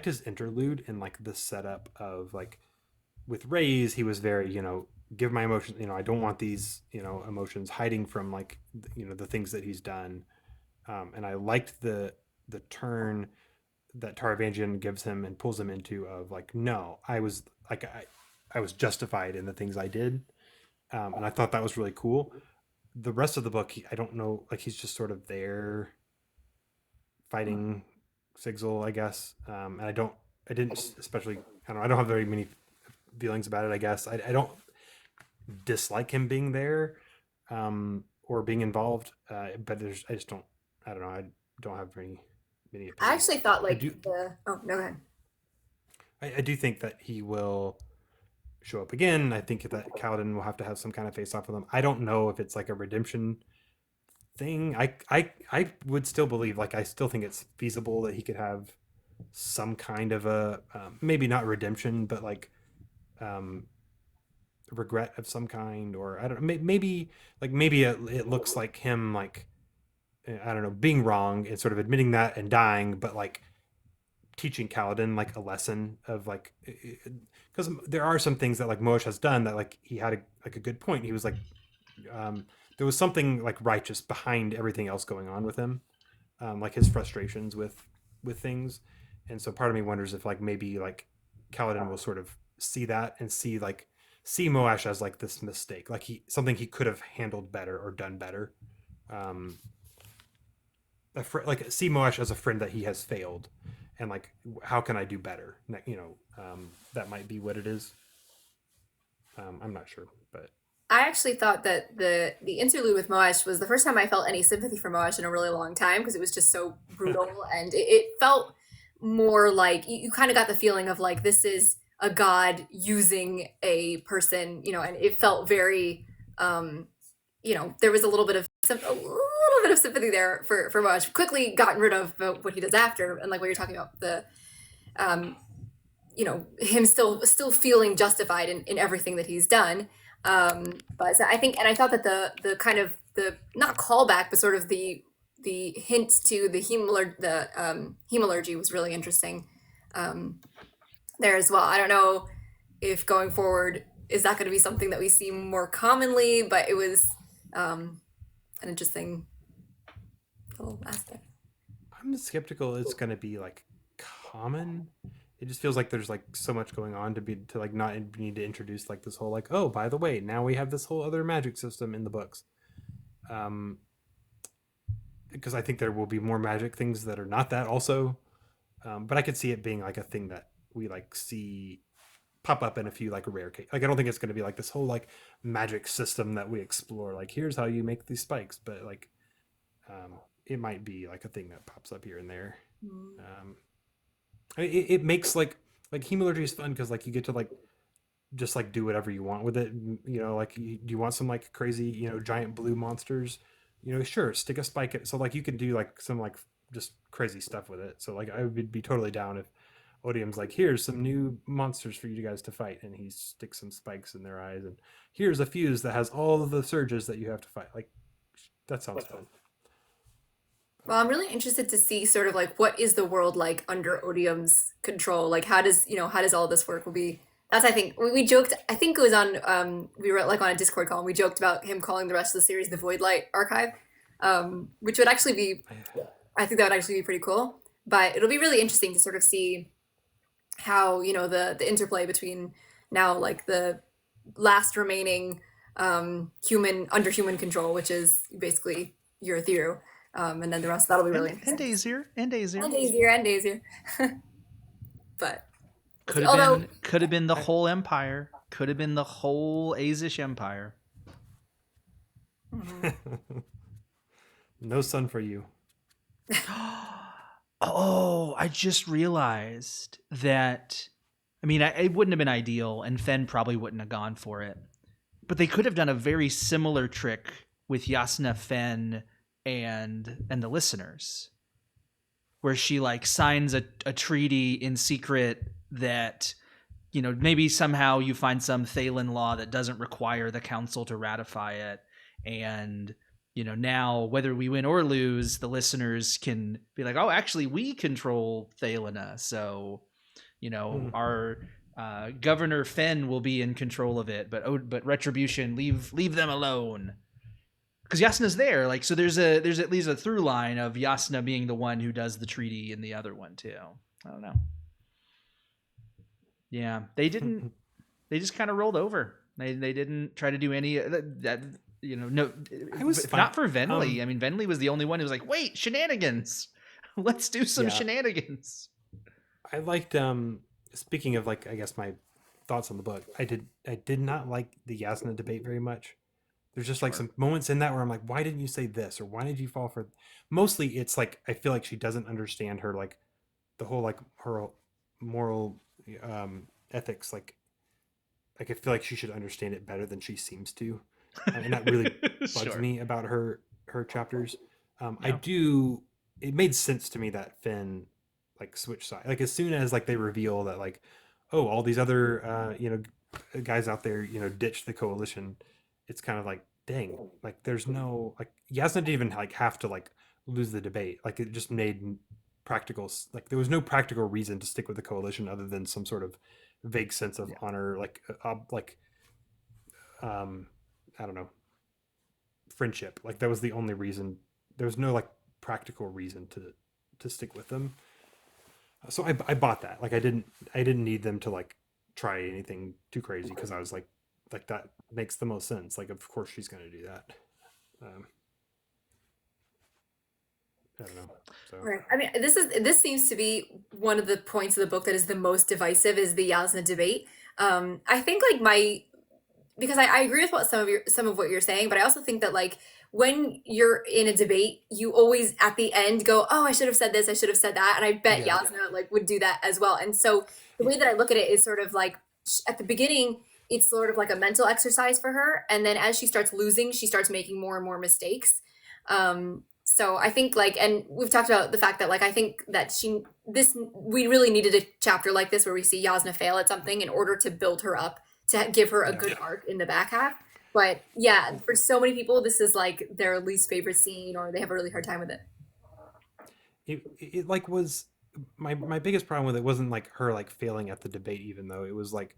his interlude and like the setup of like with Rays. He was very give my emotions. I don't want these emotions hiding from like the things that he's done. And I liked the turn that Taravangian gives him and pulls him into of like, no, I was justified in the things I did. And I thought that was really cool. The rest of the book, I don't know, like, he's just sort of there fighting Sigzel, I guess. And I don't have very many feelings about it, I guess. I don't dislike him being there or being involved, but I don't know. I don't have many opinions. I actually thought like oh, no, go ahead. I do think that he will show up again. I think that Kaladin will have to have some kind of face off with him. I don't know if it's like a redemption thing. I would still believe, like, I still think it's feasible that he could have some kind of a maybe not redemption, but like um, regret of some kind, or I don't know, maybe like maybe it looks like him like I don't know, being wrong and sort of admitting that and dying, but like teaching Kaladin like a lesson of like because there are some things that like Moesh has done that like he had like a good point. He was like um, there was something like righteous behind everything else going on with him, like his frustrations with things, and so part of me wonders if like maybe like Kaladin will sort of see that and see Moash as like this mistake, like he something he could have handled better or done better. Um, like see Moash as a friend that he has failed, and like how can I do better? You know, that might be what it is. I'm not sure, but I actually thought that the interlude with Moesh was the first time I felt any sympathy for Moesh in a really long time because it was just so brutal and it felt more like you kind of got the feeling of like this is a god using a person, you know, and it felt very, you know, there was a little bit of sympathy there for Moesh. Quickly gotten rid of what he does after, and like what you're talking about um, you know, him still feeling justified in everything that he's done. But so I think, and I thought that the kind of the not callback, but sort of the hint to the hemalurgy was really interesting there as well. I don't know if going forward is that going to be something that we see more commonly, but it was an interesting little aspect. I'm skeptical it's going to be like common. It just feels like there's like so much going on to like not need to introduce like this whole like, oh, by the way, now we have this whole other magic system in the books. Um, because I think there will be more magic things that are not that also. But I could see it being like a thing that we like see pop up in a few like rare cases. Like I don't think it's going to be like this whole like magic system that we explore. Like here's how you make these spikes, but like it might be like a thing that pops up here and there. Um, it makes like hemalurgy is fun because like you get to like just like do whatever you want with it. You know, like do you want some like crazy giant blue monsters? You know, sure, stick a spike. So like you can do like some like just crazy stuff with it. So like I would be totally down if Odium's like, here's some new monsters for you guys to fight, and he sticks some spikes in their eyes, and here's a fuse that has all of the surges that you have to fight. Like that sounds fun. Well, I'm really interested to see sort of like what is the world like under Odium's control? Like how does how does all this work? Will be that's I think we joked. I think it was on we were like on a Discord call and we joked about him calling the rest of the series the Void Light Archive, which would actually be I think that would actually be pretty cool. But it'll be really interesting to sort of see how the interplay between now like the last remaining human under human control, which is basically Urithiru. And then the rest that'll be really and interesting. And Daisier. And Daisier. But could have been the whole empire. Could have been the whole Azish empire. No sun for you. Oh, I just realized that. I mean, it wouldn't have been ideal, and Fen probably wouldn't have gone for it. But they could have done a very similar trick with Yasna, Fen, and the listeners, where she like signs a treaty in secret that maybe somehow you find some Thalen law that doesn't require the council to ratify it, and now whether we win or lose, the listeners can be like, oh, actually we control Thalena, so our Governor Fen will be in control of it, but Retribution, leave them alone. Because Yasna's there, like, so there's at least a through line of Yasna being the one who does the treaty in the other one too. I don't know. Yeah, they didn't. They just kind of rolled over. They didn't try to do any that. No, I was not for Venli. I mean, Venli was the only one who was like, "Wait, shenanigans! Let's do some shenanigans." I liked. Speaking of like, I guess my thoughts on the book, I did not like the Yasna debate very much. There's just like some moments in that where I'm like, why didn't you say this, or why did you fall for? Mostly, it's like I feel like she doesn't understand her like the whole like her moral ethics. Like I feel like she should understand it better than she seems to, and that really bugs me about her her chapters. I Yeah. do. It made sense to me that Finn like switch side. Like as soon as like they reveal that like, oh, all these other guys out there ditch the coalition. It's kind of like, dang, like there's no like Yasna didn't even like have to like lose the debate. Like it just made practical like there was no practical reason to stick with the coalition other than some sort of vague sense of Yeah. honor, like um I don't know, friendship. Like that was the only reason. There was no like practical reason to stick with them. So I bought that. Like I didn't need them to like try anything too crazy because I was like that makes the most sense. Like of course she's gonna do that. Um, I don't know. So Right. I mean, this seems to be one of the points of the book that is the most divisive is the Yasna debate. I think like because I agree with what some of what you're saying, but I also think that like when you're in a debate, you always at the end go, "Oh, I should have said this, I should have said that," and I bet yeah, Yasna like would do that as well. And so the way that I look at it is sort of like at the beginning, it's sort of like a mental exercise for her, and then as she starts losing, she starts making more and more mistakes. So I think like, and we've talked about the fact that like I think that we really needed a chapter like this where we see Yasna fail at something in order to build her up to give her a yeah. good arc in the back half. But yeah, for so many people, this is like their least favorite scene, or they have a really hard time with it. It like was my biggest problem with it wasn't like her like failing at the debate, even though it was like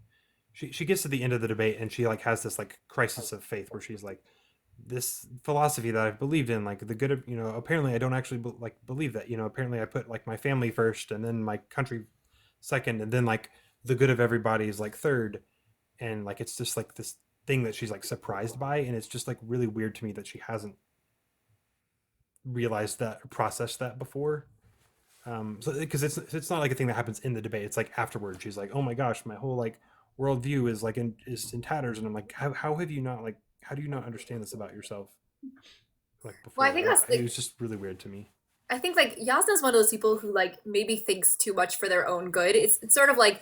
she gets to the end of the debate and she like has this like crisis of faith where she's like this philosophy that I've believed in, like the good of apparently I don't actually believe that. Apparently I put like my family first and then my country second and then like the good of everybody is like third, and like it's just like this thing that she's like surprised by, and it's just like really weird to me that she hasn't realized that or processed that before. So because it's not like a thing that happens in the debate, it's like afterwards she's like, oh my gosh, my whole like worldview is like in tatters, and I'm like, how have you not like how do you not understand this about yourself like Well, I before? think that's It the was just really weird to me. I think like Yasna's one of those people who like maybe thinks too much for their own good. It's sort of like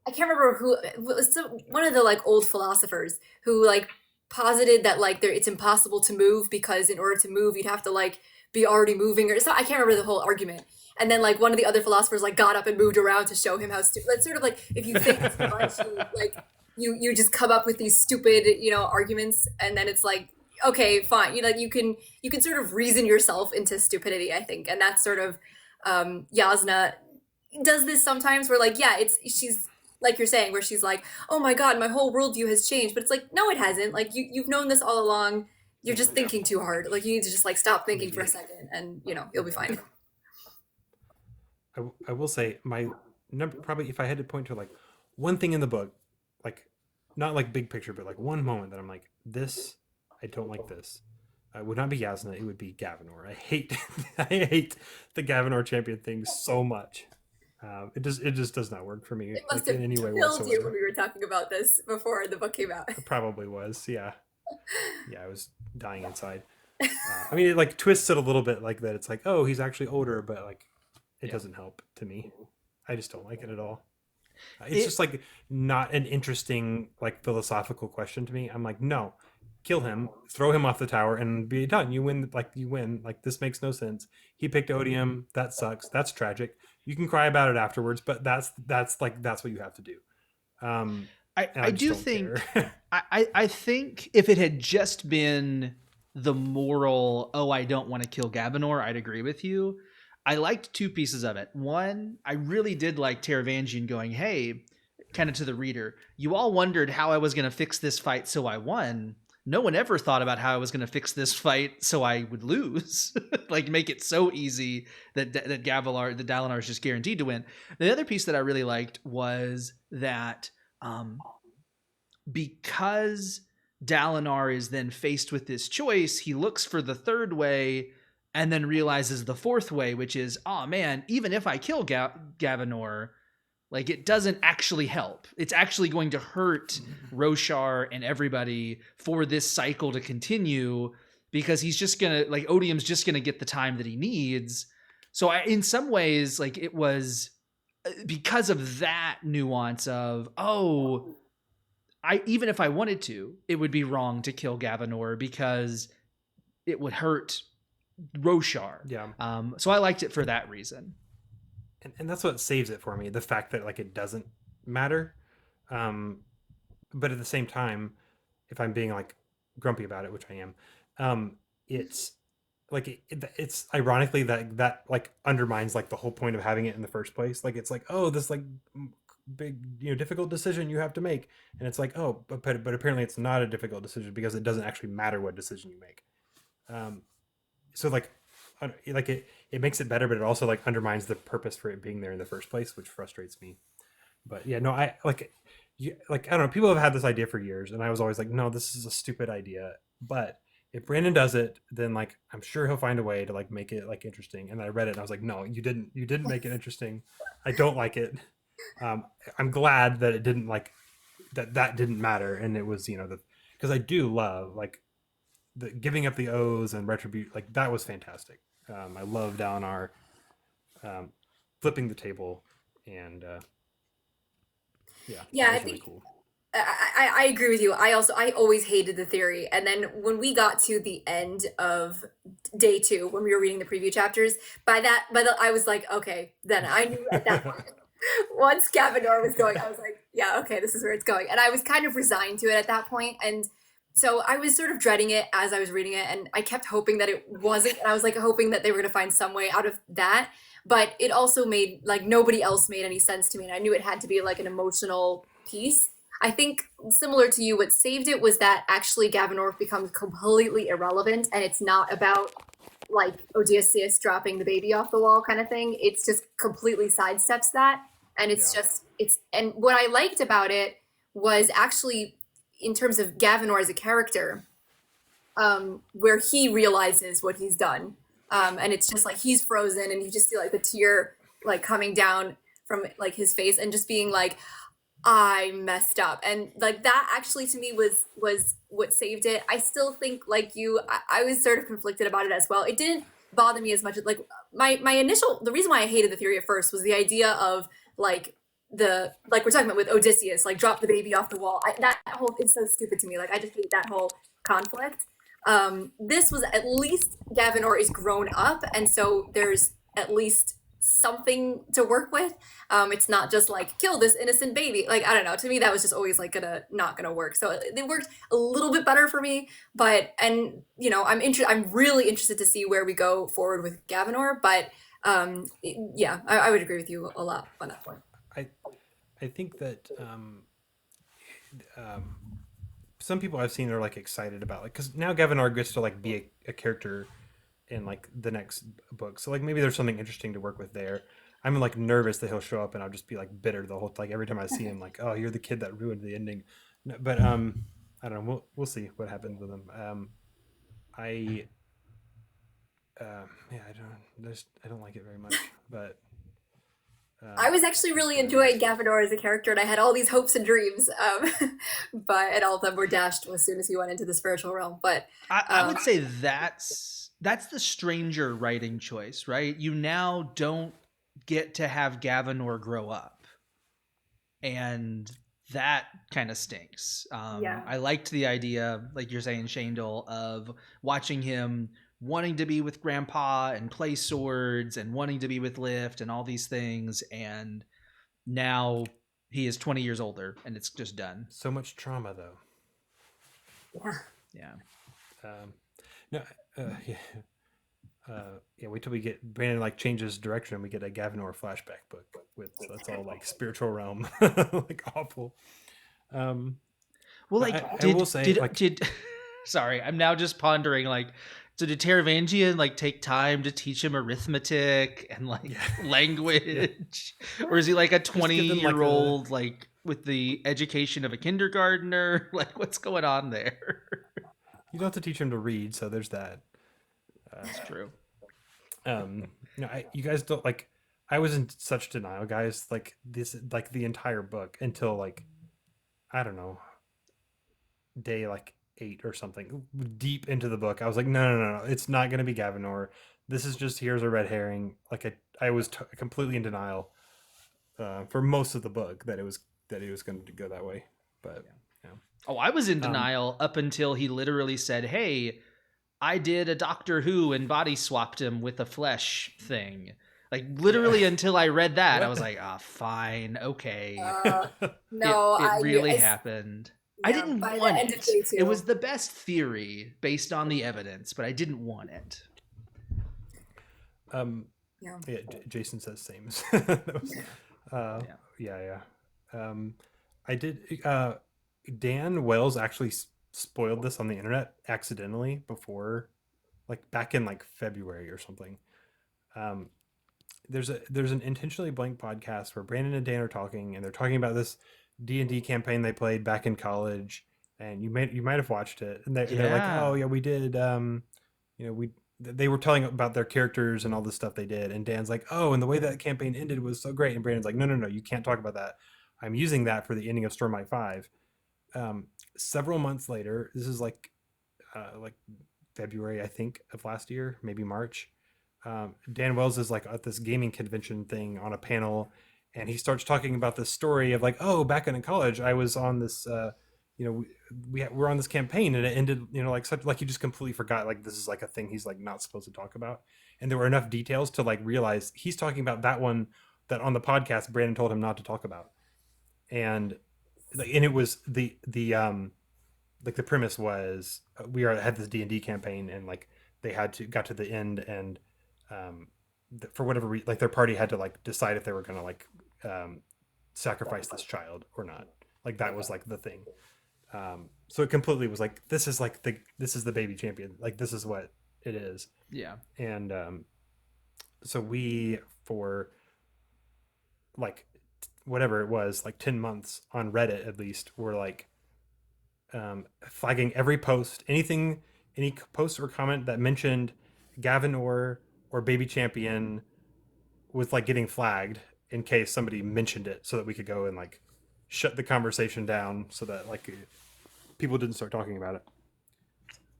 I can't remember who it was one of the like old philosophers who like posited that like it's impossible to move because in order to move you'd have to like be already moving or so I can't remember the whole argument. And then like one of the other philosophers like got up and moved around to show him how stupid. It's sort of like if you think too much, you just come up with these stupid arguments, and then it's like okay, fine. You can sort of reason yourself into stupidity, I think, and that's sort of Yasna does this sometimes. Where like, yeah, she's like you're saying, where she's like, oh my god, my whole worldview has changed, but it's like, no, it hasn't. Like you've known this all along. You're just thinking too hard. Like you need to just like stop thinking for a second, and you'll be fine. I will say my number probably if I had to point to like one thing in the book, like not like big picture, but like one moment that I'm like, this I don't like this. It would not be Yasna, it would be Gavinor. I hate I hate the Gavinor champion thing so much. It just does not work for me It like must have in any way killed you when whatsoever. we were talking about this before the book came out. It probably was, yeah. Yeah, I was dying inside. I mean, it like twists it a little bit like that. It's like, oh, he's actually older, but like it Yeah. doesn't help to me. I just don't like it at all. It's It just like not an interesting like philosophical question to me. I'm like, no, kill him, throw him off the tower, and be done. You win. Like you win. Like this makes no sense. He picked Odium. That sucks. That's tragic. You can cry about it afterwards, but that's what you have to do. And I I just do don't think care. I think if it had just been the moral, oh, I don't want to kill Gavinor, I'd agree with you. I liked two pieces of it. One, I really did like Taravangian going, hey, kind of to the reader, you all wondered how I was going to fix this fight so I won. No one ever thought about how I was going to fix this fight so I would lose. Like make it so easy that Dalinar is just guaranteed to win. The other piece that I really liked was that because Dalinar is then faced with this choice, he looks for the third way and then realizes the fourth way, which is, oh man, even if I kill Gavinor, like it doesn't actually help. It's actually going to hurt Roshar and everybody for this cycle to continue because he's just gonna like Odium's just gonna get the time that he needs. So in some ways, like it was because of that nuance of even if I wanted to, it would be wrong to kill Gavinor because it would hurt Roshar. Yeah. So I liked it for that reason. And that's what saves it for me, the fact that like it doesn't matter. But at the same time, if I'm being like grumpy about it, which I am, it's like it's ironically that like undermines like the whole point of having it in the first place. Like it's like, oh, this like big, difficult decision you have to make, and it's like, oh, but apparently it's not a difficult decision because it doesn't actually matter what decision you make. So like it makes it better, but it also like undermines the purpose for it being there in the first place, which frustrates me. But yeah, no, I like, like I don't know. People have had this idea for years, and I was always like, no, this is a stupid idea. But if Brandon does it, then like I'm sure he'll find a way to like make it like interesting. And I read it, and I was like, no, you didn't. You didn't make it interesting. I don't like it. I'm glad that it didn't like that didn't matter, and it was because I do love like the giving up the O's and retribute, like that was fantastic. I love Dalinar flipping the table, and Yeah, that I was really think cool. I agree with you. I always hated the theory, and then when we got to the end of day 2, when we were reading the preview chapters, I was like, okay, then I knew at that point. Once Gavin was going, I was like, yeah, okay, this is where it's going, and I was kind of resigned to it at that point, and so I was sort of dreading it as I was reading it, and I kept hoping that it wasn't, and I was like hoping that they were going to find some way out of that, but it also made like nobody else made any sense to me, and I knew it had to be like an emotional piece. I think similar to you, what saved it was that actually Gavinorf becomes completely irrelevant, and it's not about like Odysseus dropping the baby off the wall kind of thing. It's just completely sidesteps that, and it's Yeah. just it's and what I liked about it was actually in terms of Gavinor as a character, where he realizes what he's done, and it's just like he's frozen, and you just see like the tear like coming down from like his face, and just being like, I messed up, and like that actually to me was what saved it. I still think like you, I was sort of conflicted about it as well. It didn't bother me as much as like my initial the reason why I hated the theory at first was the idea of like the like we're talking about with Odysseus, like drop the baby off the wall. That whole is so stupid to me. Like I just hate that whole conflict. This was at least Gavinor is grown up, and so there's at least something to work with. It's not just like kill this innocent baby. Like I don't know. To me, that was just always like not gonna work. So it worked a little bit better for me. But and I'm really interested to see where we go forward with Gavinor. But yeah, I would agree with you a lot on that point. I I think that um, some people I've seen are like excited about like because now Gavin gets to like be a character in like the next book, so like maybe there's something interesting to work with there. I'm like nervous that he'll show up and I'll just be like bitter the whole like every time I see him like, oh, you're the kid that ruined the ending. No, but I don't know. We'll see what happens with him. I yeah, I don't like it very much, but I was actually that's really what it enjoying is. Gavinor as a character, and I had all these hopes and dreams, but and all of them were dashed as soon as he went into the spiritual realm. But I um, would say that's the stranger writing choice, right? You now don't get to have Gavinor grow up, and that kind of stinks. yeah, I liked the idea, like you're saying, Shandel, of watching him wanting to be with Grandpa and play swords and wanting to be with Lift and all these things, and now he is 20 years older and it's just done. So much trauma though. yeah. Yeah. Um, no, yeah. Yeah, wait till we get Brandon like changes direction and we get a Gavinor flashback book with so it's all like spiritual realm, like awful. Um, Well, no, like, I will say like did sorry, I'm now just pondering, like, so did Taravangian like take time to teach him arithmetic and like yeah, yeah, language, or is he like a just give them 20 like year a old like with the education of a kindergartner? Like, what's going on there? you don't have to teach him to read, so there's that. Uh, It's true. you guys don't like. I was in such denial, guys. Like this, like the entire book until like I don't know day like 8 or something deep into the book. I was like, no, it's not going to be Gavinor. This is just here's a red herring. Like I was completely in denial for most of the book that it was going to go that way. But yeah, Oh, I was in um, denial up until he literally said, "Hey, I did a Doctor Who and body swapped him with a flesh thing. Like literally until I read that, I was like, fine, okay. No, it really happened. I didn't by want the end it. of day 2. It was the best theory based on the evidence, but I didn't want it. Jason says same. That was, yeah. I did. Dan Wells actually spoiled this on the internet accidentally before, like back in like February or something. There's an Intentionally Blank podcast where Brandon and Dan are talking, and they're talking about this D&D campaign they played back in college, and you might have watched it, and they're like, oh yeah, we did. They were telling about their characters and all the stuff they did, and Dan's like, oh, and the way that campaign ended was so great, and Brandon's like, no, you can't talk about that. I'm using that for the ending of Stormlight 5. Several months later, this is like February, I think, of last year, maybe March. Dan Wells is like at this gaming convention thing on a panel, and he starts talking about this story of like, oh, back in college, I was on this, we're on this campaign, and it ended, like he just completely forgot, like this is like a thing he's like not supposed to talk about, and there were enough details to like realize he's talking about that one that on the podcast Brandon told him not to talk about, and it was the like the premise was had this D&D campaign, and like they got to the end, and for whatever reason, like their party had to like decide if they were gonna like sacrifice this child or not. Like that was like the thing. So it completely was like, this is the baby champion. Like this is what it is. Yeah. And so we, for like whatever it was, like 10 months on Reddit at least, were like flagging every post, any post or comment that mentioned Gavin or baby champion was like getting flagged in case somebody mentioned it, so that we could go and like shut the conversation down so that like people didn't start talking about it.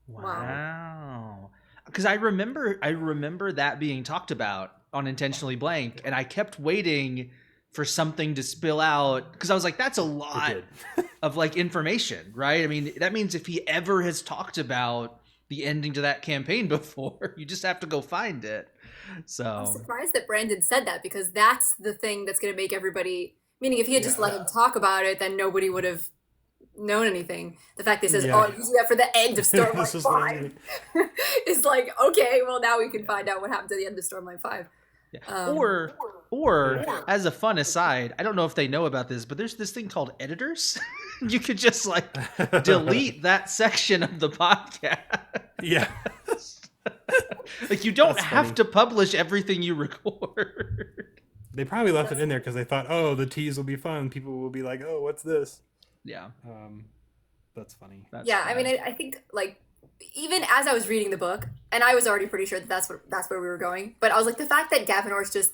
Wow. Because I remember that being talked about on Intentionally Blank, and I kept waiting for something to spill out, because I was like, that's a lot of like information, right? I mean, that means if he ever has talked about the ending to that campaign before, you just have to go find it. So I'm surprised that Brandon said that, because that's the thing that's going to make everybody, meaning if he had just let him talk about it, then nobody would have known anything. The fact that he says, oh, I'm using that for the end of Stormlight 5 is like, okay, well now we can find out what happened to the end of Stormlight 5. Yeah. Or as a fun aside, I don't know if they know about this, but there's this thing called editors. You could just like delete that section of the podcast. Yeah. Like you don't have to publish everything you record. They probably left it in there because they thought, oh, the tease will be fun. People will be like, oh, what's this? Yeah. That's funny. I mean, I think like even as I was reading the book, and I was already pretty sure that that's where we were going, but I was like, the fact that Gavinor's just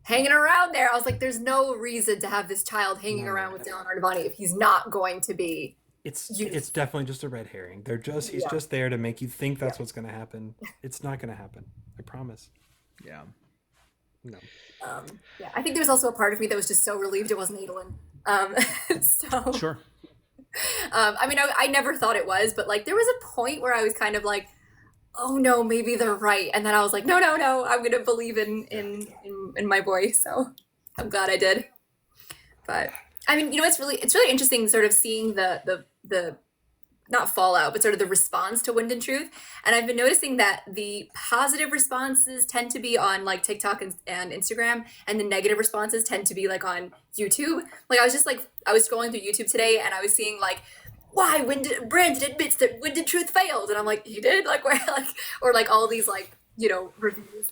hanging around there, I was like, there's no reason to have this child hanging around with Dylan Arnavani if he's not going to be. It's definitely just a red herring. He's just there to make you think that's what's going to happen. It's not going to happen. I promise. Yeah. No. I think there's also a part of me that was just so relieved it wasn't Adolin. So sure. I mean, I never thought it was, but like there was a point where I was kind of like, oh no, maybe they're right, and then I was like, no, I'm gonna believe in my boy. So I'm glad I did. But I mean, it's really interesting, sort of seeing the not fallout, but sort of the response to Wind and Truth. And I've been noticing that the positive responses tend to be on like TikTok and Instagram, and the negative responses tend to be like on YouTube. Like I was scrolling through YouTube today, and I was seeing like, why Brandon admits that Wind and Truth failed, and I'm like, he did? Like where like, or like all these like reviews.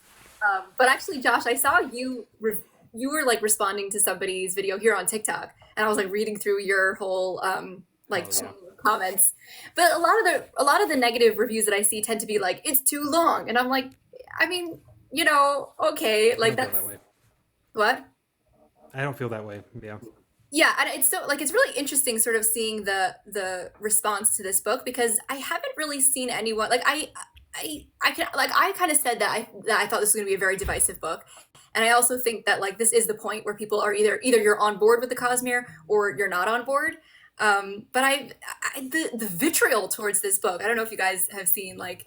But actually, Josh, I saw you were like responding to somebody's video here on TikTok, and I was like reading through your whole comments. But a lot of the negative reviews that I see tend to be like, it's too long, and I'm like, I mean, okay, like that's that way. What? I don't feel that way. Yeah, and it's so like it's really interesting sort of seeing the response to this book, because I haven't really seen anyone like I kind of said that I thought this was going to be a very divisive book, and I also think that like this is the point where people are either you're on board with the Cosmere or you're not on board. But the vitriol towards this book, I don't know if you guys have seen like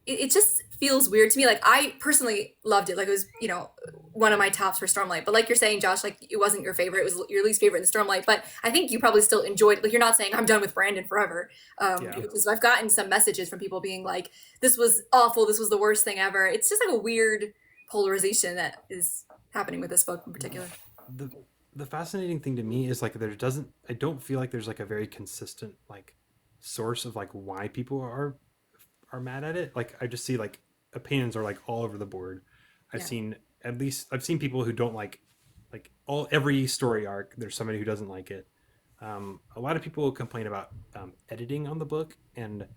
it just feels weird to me. Like I personally loved it. Like it was, you know, one of my tops for Stormlight. But like you're saying, Josh, like it wasn't your favorite. It was your least favorite in the Stormlight. But I think you probably still enjoyed. Like you're not saying I'm done with Brandon forever. Yeah. Because I've gotten some messages from people being like, "This was awful. This was the worst thing ever." It's just like a weird polarization that is happening with this book in particular. the the fascinating thing to me is like I don't feel like there's like a very consistent like source of like why people are mad at it. Like I just see like opinions are like all over the board. I've Yeah. seen I've seen people who don't like every story arc. There's somebody who doesn't like it. A lot of people complain about editing on the book, and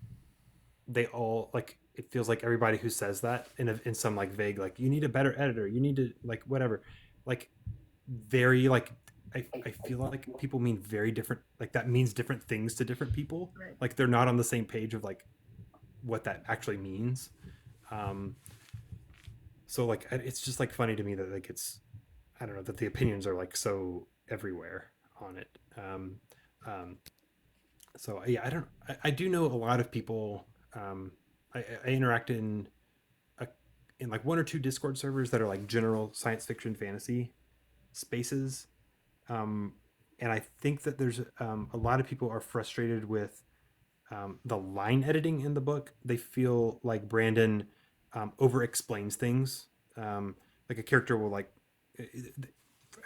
they all like it feels like everybody who says that in some like vague like you need a better editor, you need to like whatever, like very like I feel like people mean very different, like that means different things to different people. Right. Like they're not on the same page of like what that actually means. um so like it's just like funny to me that like it's I don't know that the opinions are like so everywhere on it. Um so yeah, I don't I do know a lot of people. I interact a, in like one or two Discord servers that are like general science fiction fantasy spaces. um, and I think that there's a lot of people are frustrated with the line editing in the book. They feel like Brandon over explains things. Like a character will like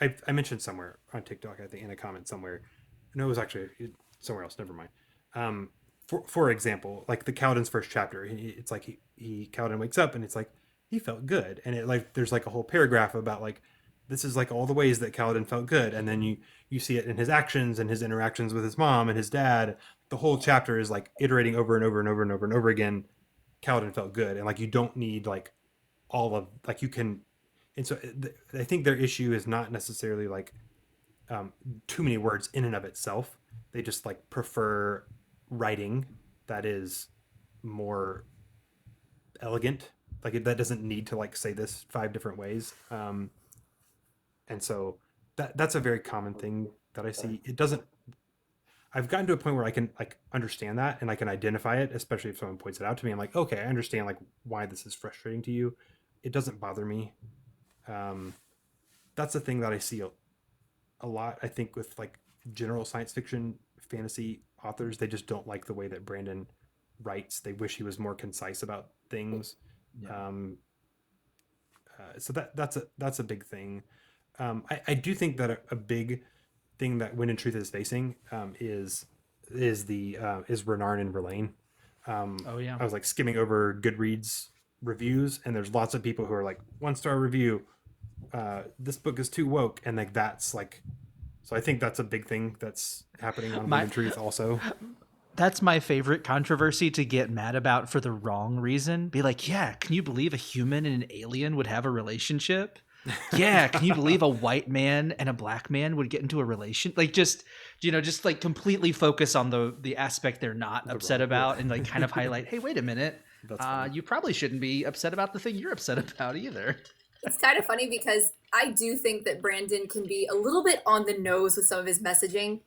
I mentioned somewhere on TikTok, I think in a comment somewhere. No, it was actually somewhere else. Never mind. For example, like the Kaladin's first chapter, it's like he Kaladin wakes up and it's like he felt good, and it like there's like a whole paragraph about like this is like all the ways that Kaladin felt good, and then you see it in his actions and his interactions with his mom and his dad. The whole chapter is like iterating over and over and over and over and over again. Kaladin felt good, and like you don't need like all of like you can. And so I think their issue is not necessarily like too many words in and of itself. They just like prefer writing that is more elegant. Like that doesn't need to like say this five different ways. And so that's a very common thing that I see. It doesn't. I've gotten to a point where I can like understand that and I can identify it, especially if someone points it out to me. I'm like, okay, I understand like why this is frustrating to you. It doesn't bother me. Um, that's the thing that I see a lot. I think with like general science fiction fantasy authors, they just don't like the way that Brandon writes. They wish he was more concise about things. Yeah. So that's a big thing. I do think that a big thing that Wind and Truth is facing is Renan and Verlaine. Oh yeah. I was like skimming over Goodreads reviews, and there's lots of people who are like 1-star review. This book is too woke, and like that's like. So I think that's a big thing that's happening on Wind and Truth also. That's my favorite controversy to get mad about for the wrong reason. Be like, yeah, can you believe a human and an alien would have a relationship? Yeah, can you believe a white man and a black man would get into a relation? Like just like completely focus on the aspect they're not upset about and like kind of highlight, hey, wait a minute. You probably shouldn't be upset about the thing you're upset about either. It's kind of funny because I do think that Brandon can be a little bit on the nose with some of his messaging,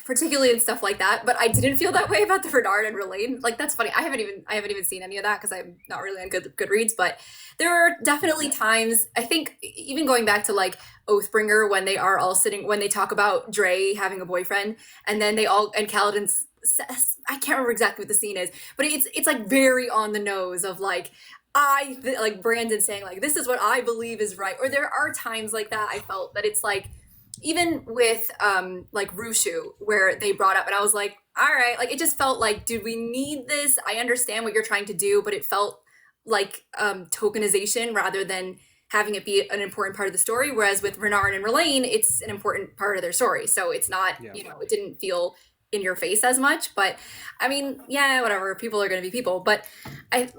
particularly in stuff like that. But I didn't feel that way about the Renard and Relaine. Like that's funny. I haven't even seen any of that because I'm not really on Goodreads. But there are definitely times. I think even going back to like Oathbringer when they are all sitting when they talk about Dre having a boyfriend, and then Kaladin's. I can't remember exactly what the scene is, but it's like very on the nose of like. Like Brandon saying like this is what I believe is right, or there are times like that I felt that it's like even with like Rushu where they brought up and I was like all right, like it just felt like did we need this? I understand what you're trying to do, but it felt like tokenization rather than having it be an important part of the story, whereas with Renard and Relaine it's an important part of their story, so it's not it didn't feel in your face as much. But I mean, yeah, whatever, people are going to be people. But I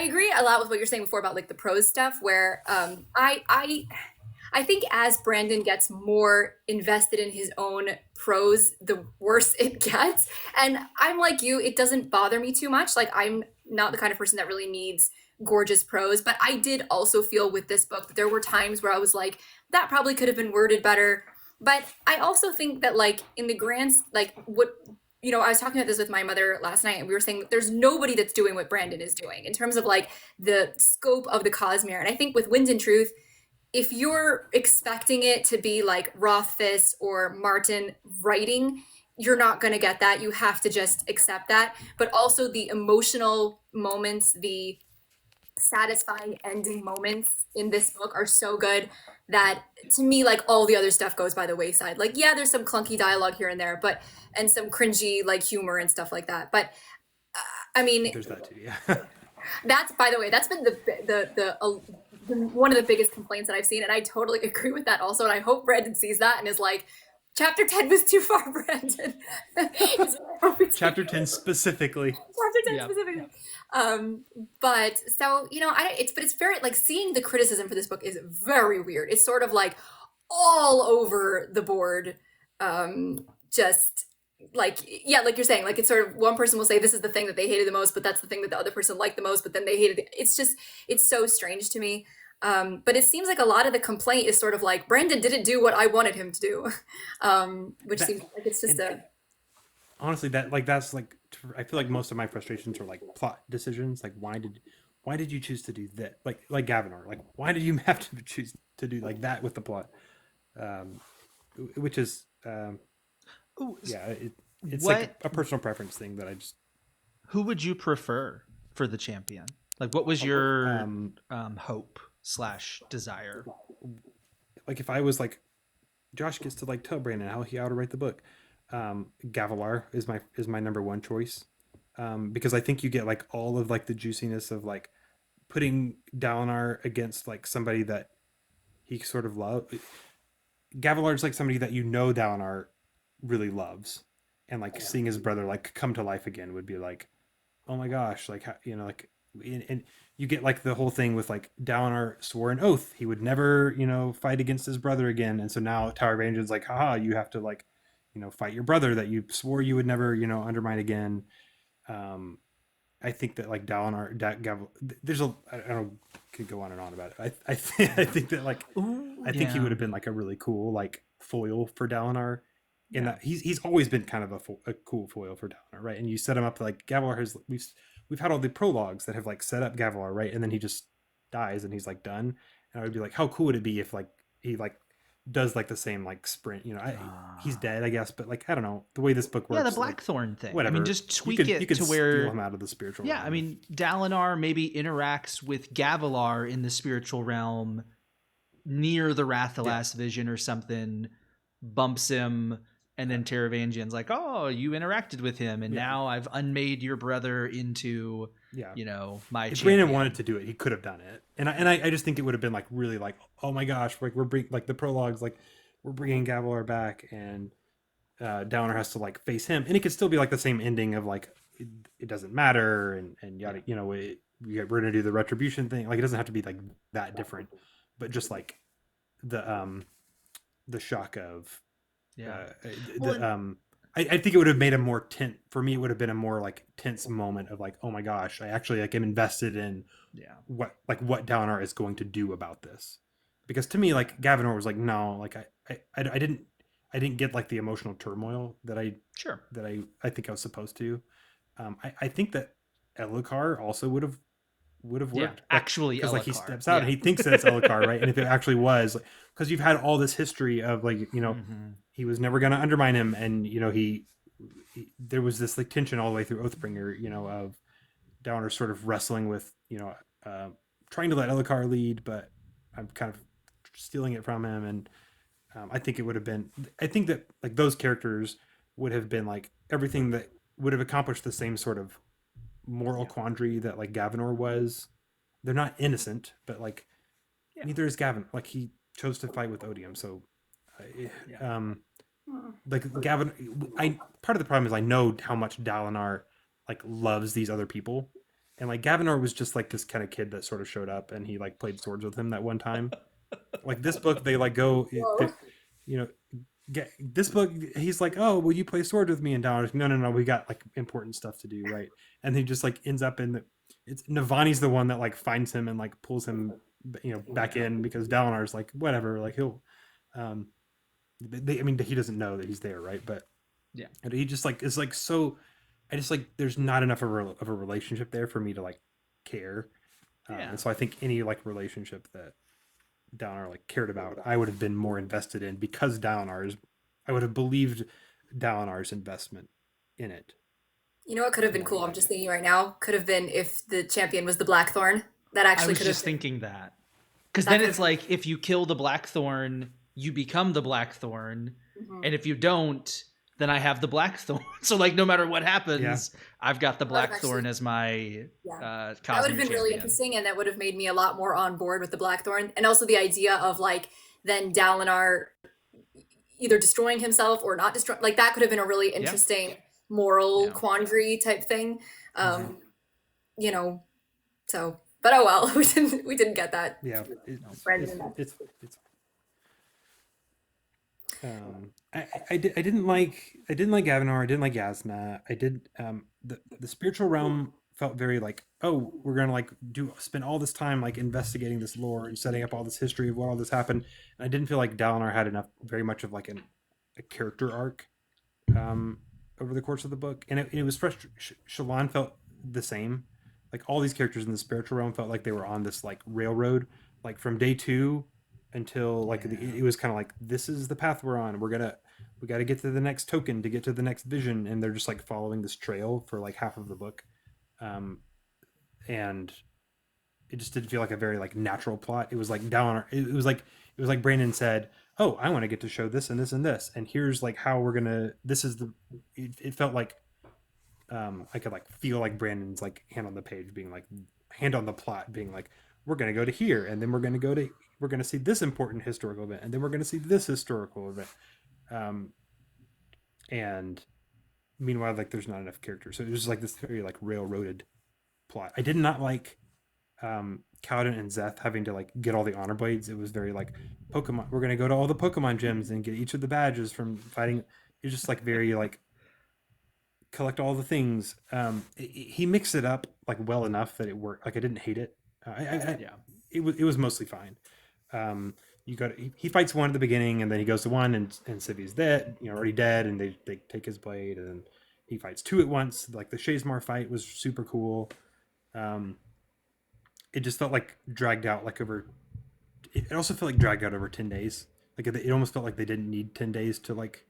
agree a lot with what you're saying before about like the prose stuff where I think as Brandon gets more invested in his own prose, the worse it gets. And I'm like you, it doesn't bother me too much. Like I'm not the kind of person that really needs gorgeous prose, but I did also feel with this book that there were times where I was like that probably could have been worded better. But I also think that like in the grand, like what I was talking about this with my mother last night, and we were saying that there's nobody that's doing what Brandon is doing in terms of like the scope of the Cosmere. And I think with Wind and Truth, if you're expecting it to be like Rothfuss or Martin writing, you're not going to get that. You have to just accept that. But also the emotional moments, the satisfying ending moments in this book are so good that to me, like all the other stuff goes by the wayside. Like, yeah, there's some clunky dialogue here and there, but and some cringy like humor and stuff like that. But I mean, There's that too, yeah. that's by the way, that's been the one of the biggest complaints that I've seen, and I totally agree with that also. And I hope Brandon sees that and is like, Chapter 10 was too far, Brandon. Chapter 10 specifically. Chapter 10 specifically. But so it's very like seeing the criticism for this book is very weird. It's sort of like all over the board. Just like like you're saying, like it's sort of one person will say this is the thing that they hated the most, but that's the thing that the other person liked the most, but then they hated it. It's so strange to me. But it seems like a lot of the complaint is sort of like Brandon didn't do what I wanted him to do, which seems like it's just honestly that's like I feel like most of my frustrations are like plot decisions. Like why did you choose to do that? Like Gavinor, like why did you have to choose to do like that with the plot? Which is it's what, like a personal preference thing that I just. Who would you prefer for the champion? Like what was your hope / desire? Like if I was like Josh gets to like tell Brandon how he ought to write the book, Gavilar is my number one choice, because I think you get like all of like the juiciness of like putting Dalinar against like somebody that he sort of loves. Gavilar is like somebody that Dalinar really loves, and like seeing his brother like come to life again would be like, oh my gosh, like like. And you get like the whole thing with like Dalinar swore an oath he would never fight against his brother again, and so now Tower of Vengeance like, haha, you have to like fight your brother that you swore you would never undermine again. I think that like Dalinar there's I don't know, could go on and on about it. I think that like I think he would have been like a really cool like foil for Dalinar, in that he's always been kind of a cool foil for Dalinar, right? And you set him up like Gavilar has we've had all the prologues that have like set up Gavilar, right? And then he just dies and he's like done. And I would be like, how cool would it be if like he like does like the same like sprint, he's dead, I guess, but like I don't know the way this book works. Yeah, the Blackthorn thing. Whatever. I mean, just tweak you it could to where steal him out of the spiritual realm. I mean, Dalinar maybe interacts with Gavilar in the spiritual realm near the Rathalas vision or something, bumps him, and then Taravangian's like, oh, you interacted with him, and now I've unmade your brother into, my if champion. Brandon wanted to do it, he could have done it. And I just think it would have been like really like, oh my gosh, like we're like the prologues, like we're bringing Gavilar back, and Downer has to like face him, and it could still be like the same ending of like it doesn't matter, and yada, we're gonna do the retribution thing. Like it doesn't have to be like that different, but just like the shock of I think it would have made a more tense for me. It would have been a more like tense moment of like, oh my gosh, I actually like am invested in what Dalinar is going to do about this. Because to me, like Gavinor was like, no, like I didn't get like the emotional turmoil that I think I was supposed to. I think that Elhokar also would have worked. Yeah, actually, because like he steps out and he thinks that it's Elhokar, right? And if it actually was, because you've had all this history of like he was never going to undermine him, and he there was this like tension all the way through Oathbringer, of Downer sort of wrestling with trying to let Elhokar lead, but I'm kind of stealing it from him, and I think that like those characters would have been like everything that would have accomplished the same sort of moral quandary that like Gavinor was. They're not innocent, but like neither is Gavin. Like he chose to fight with Odium, so like Gavin, part of the problem is I know how much Dalinar like loves these other people, and like Gavinor was just like this kind of kid that sort of showed up and he like played swords with him that one time. Like this book, they like go, this book, he's like, oh, will you play swords with me? And Dalinar's like, no, we got like important stuff to do, right? And he just like ends up in it's Navani's the one that like finds him and like pulls him, back in, because Dalinar's like, whatever, like he'll, he doesn't know that he's there, right? But Yeah. And he just like is like so. I just like there's not enough of a relationship there for me to like care. Yeah. And so I think any like relationship that Dalinar like cared about, I would have been more invested in because I would have believed Dalinar's investment in it You know what could have been more cool? I'm than just thinking right now. Could have been if the champion was the Blackthorn. That I actually was could have just been. thinking that. Because That then could it's have been. like if you kill the Blackthorn, you become the Blackthorn. Mhm. And if you don't, then I have the Blackthorn. So like no matter what yeah. happens, I've got the That would have actually, Blackthorn as my yeah. That would have Cosmere been really champion. interesting, and that would have made me a lot more on board with the Blackthorn. And also the idea of like then Dalinar either destroying himself or not destroying, like that could have been a really Yeah. interesting moral Yeah. quandary type thing. Mhm. Um, you know, so but oh well, we didn't get that. Yeah, Brandon and that. it's I didn't like Avanar. I didn't like Yasna. I did the spiritual realm felt very like, oh, we're gonna like do spend all this time like investigating this lore and setting up all this history of what all this happened. And I didn't feel like Dalinar had enough very much of like a character arc um over the course of the book. And it was frustrating. Shallan felt the same. Like all these characters in the spiritual realm felt like they were on this like railroad, like from day two until like it was kind of like this is the path we're on. We got to get to the next token to get to the next vision, and they're just like following this trail for like half of the book, and it just didn't feel like a very like natural plot. It was like down. It was like Brandon said, "Oh, I want to get to show this and this and this, and here's like how we're gonna. This is the." It felt like I could like feel like Brandon's like hand on the page being like hand on the plot being like we're gonna go to here and then we're gonna see this important historical event and then we're gonna see this historical event, um, and meanwhile like there's not enough characters, so it was just like this very like railroaded plot. I did not like Kaladin and Zeth having to like get all the honor blades. It was very like Pokemon. We're gonna go to all the Pokemon gyms and get each of the badges from fighting. It's just like very like collect all the things. He mixed it up like well enough that it worked. Like I didn't hate it. Yeah. It was mostly fine. You got he fights one at the beginning, and then he goes to one, and Civi's dead, already dead, and they take his blade, and then he fights two at once. Like the Shazmar fight was super cool. Um, it just felt like dragged out like over. It also felt like dragged out over 10 days. Like it almost felt like they didn't need 10 days to like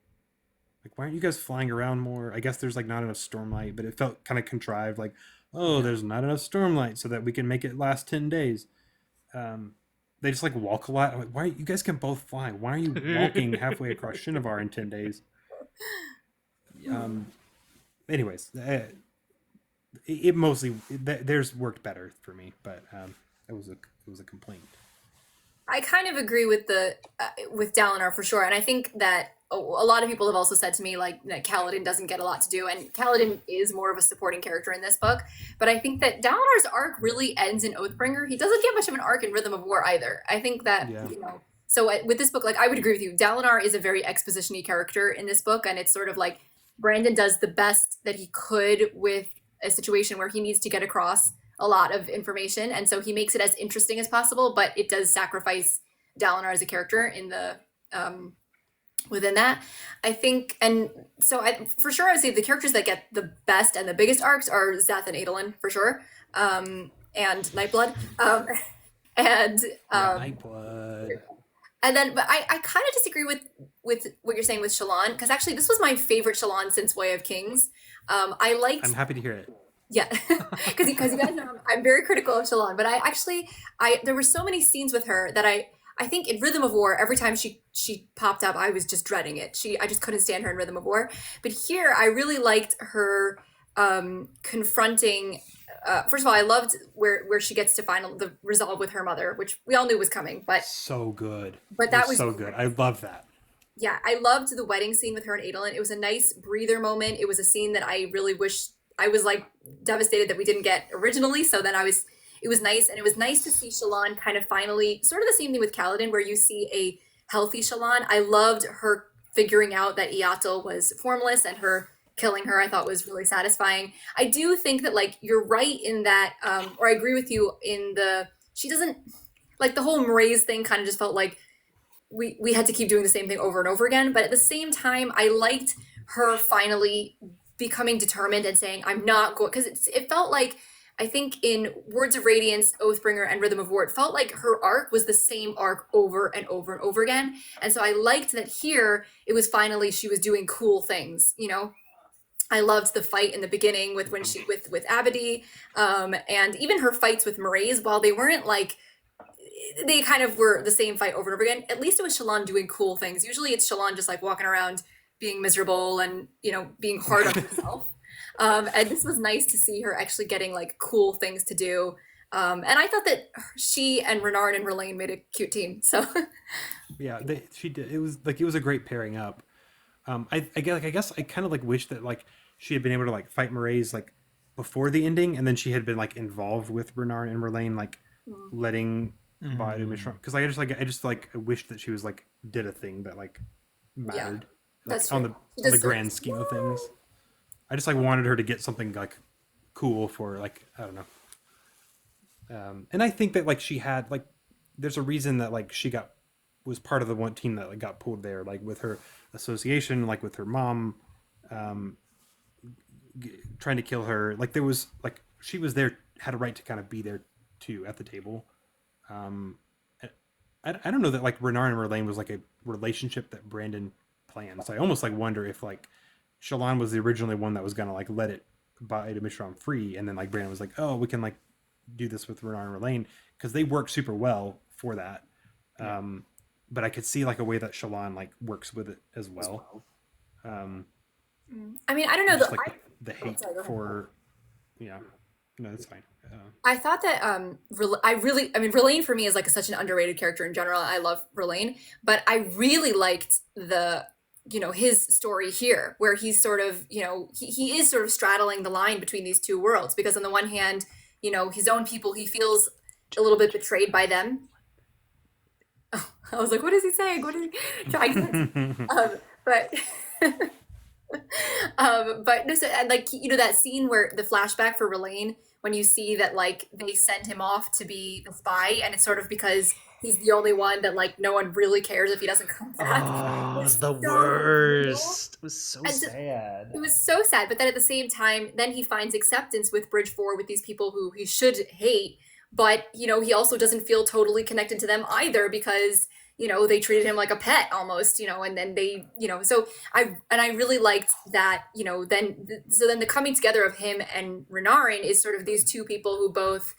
why aren't you guys flying around more? I guess there's like not enough stormlight, but it felt kind of contrived. Like, oh, there's not enough stormlight so that we can make it last 10 days. They just like walk a lot. I'm like, why you guys can both fly? Why are you walking halfway across Shinovar in 10 days? Um, anyways, it mostly theirs worked better for me, but it was a complaint. I kind of agree with the with Dalinar for sure, and I think that a lot of people have also said to me like that Kaladin doesn't get a lot to do, and Kaladin is more of a supporting character in this book. But I think that Dalinar's arc really ends in Oathbringer. He doesn't get much of an arc in Rhythm of War either. I think that Yeah. So with this book, like I would agree with you. Dalinar is a very exposition-y character in this book, and it's sort of like Brandon does the best that he could with a situation where he needs to get across a lot of information, and so he makes it as interesting as possible, but it does sacrifice Dalinar as a character in the within that. I think, and so I for sure I would say the characters that get the best and the biggest arcs are Zeth and Adolin for sure, and Nightblood, and Yeah, um, Nightblood. and then, but I kind of disagree with what you're saying with Shallan, because actually this was my favorite Shallan since Way of Kings. I liked I'm happy to hear it. yeah, because you guys know I'm very critical of Shallan, but I there were so many scenes with her that I think in Rhythm of War every time she popped up I was just dreading it. I just couldn't stand her in Rhythm of War, but here I really liked her confronting. First of all, I loved where she gets to find the resolve with her mother, which we all knew was coming, So good. but It that was was so good. I love that. yeah, I loved the wedding scene with her and Adolin. It was a nice breather moment. It was a scene that I really wish I was like devastated that we didn't get originally. So then it was nice, and it was nice to see Shallan kind of finally sort of the same thing with Kaladin, where you see a healthy Shallan. I loved her figuring out that Eatel was formless, and her killing her. I thought was really satisfying. I do think that like you're right in that, or I agree with you in the she doesn't like the whole Mraize thing. Kind of just felt like we had to keep doing the same thing over and over again. But at the same time, I liked her finally becoming determined and saying, I'm not going, because it felt like, I think in Words of Radiance, Oathbringer, and Rhythm of War, it felt like her arc was the same arc over and over and over again. And so I liked that here it was finally she was doing cool things, you know? I loved the fight in the beginning with when she with Abadi, and even her fights with Mraize. While they weren't like they kind of were the same fight over and over again. At least it was Shallan doing cool things. Usually it's Shallan just like walking around being miserable and being hard on herself. And this was nice to see her actually getting like cool things to do. And I thought that she and Renard and Rlain made a cute team. So Yeah, she did. It was a great pairing up. I guess I kind of like wish that like she had been able to like fight Mraize like before the ending, and then she had been like involved with Renard and Rlain, like letting Badu Mishram, because I wish that she was like did a thing that like mattered, like that's on true. the grand scheme of things. I just like wanted her to get something like cool for like I don't know. And I think that like she had like there's a reason that like she was part of the one team that like got pulled there, like with her association, like with her mom trying to kill her. Like there was like she was there, had a right to kind of be there too at the table. I don't know that like Renard and Rlain was like a relationship that Brandon planned. So I almost like wonder if like Shallan was the originally one that was gonna like let it buy to Mishram free, and then like Brandon was like, oh, we can like do this with Renard and Rlain because they work super well for that. But I could see like a way that Shallan like works with it as well. I mean, I don't know. Just like the hate for, yeah, no, that's fine. I thought that I mean, Rlain for me is like such an underrated character in general. I love Rlain, but I really liked his story here, where he's sort of he is sort of straddling the line between these two worlds, because on the one hand, his own people, he feels a little bit betrayed by them. Oh, I was like, what is he saying? What is he trying to? But but no, so, and like that scene where the flashback for Rlain, when you see that like they send him off to be the spy, and it's sort of because he's the only one that like no one really cares if he doesn't come back. Oh, It's it's the so worst. It was so And so- sad. It was so sad, but then at the same time, then he finds acceptance with Bridge 4 with these people who he should hate, but he also doesn't feel totally connected to them either, because they treated him like a pet almost, and then they so I really liked that, then the coming together of him and Renarin is sort of these two people who both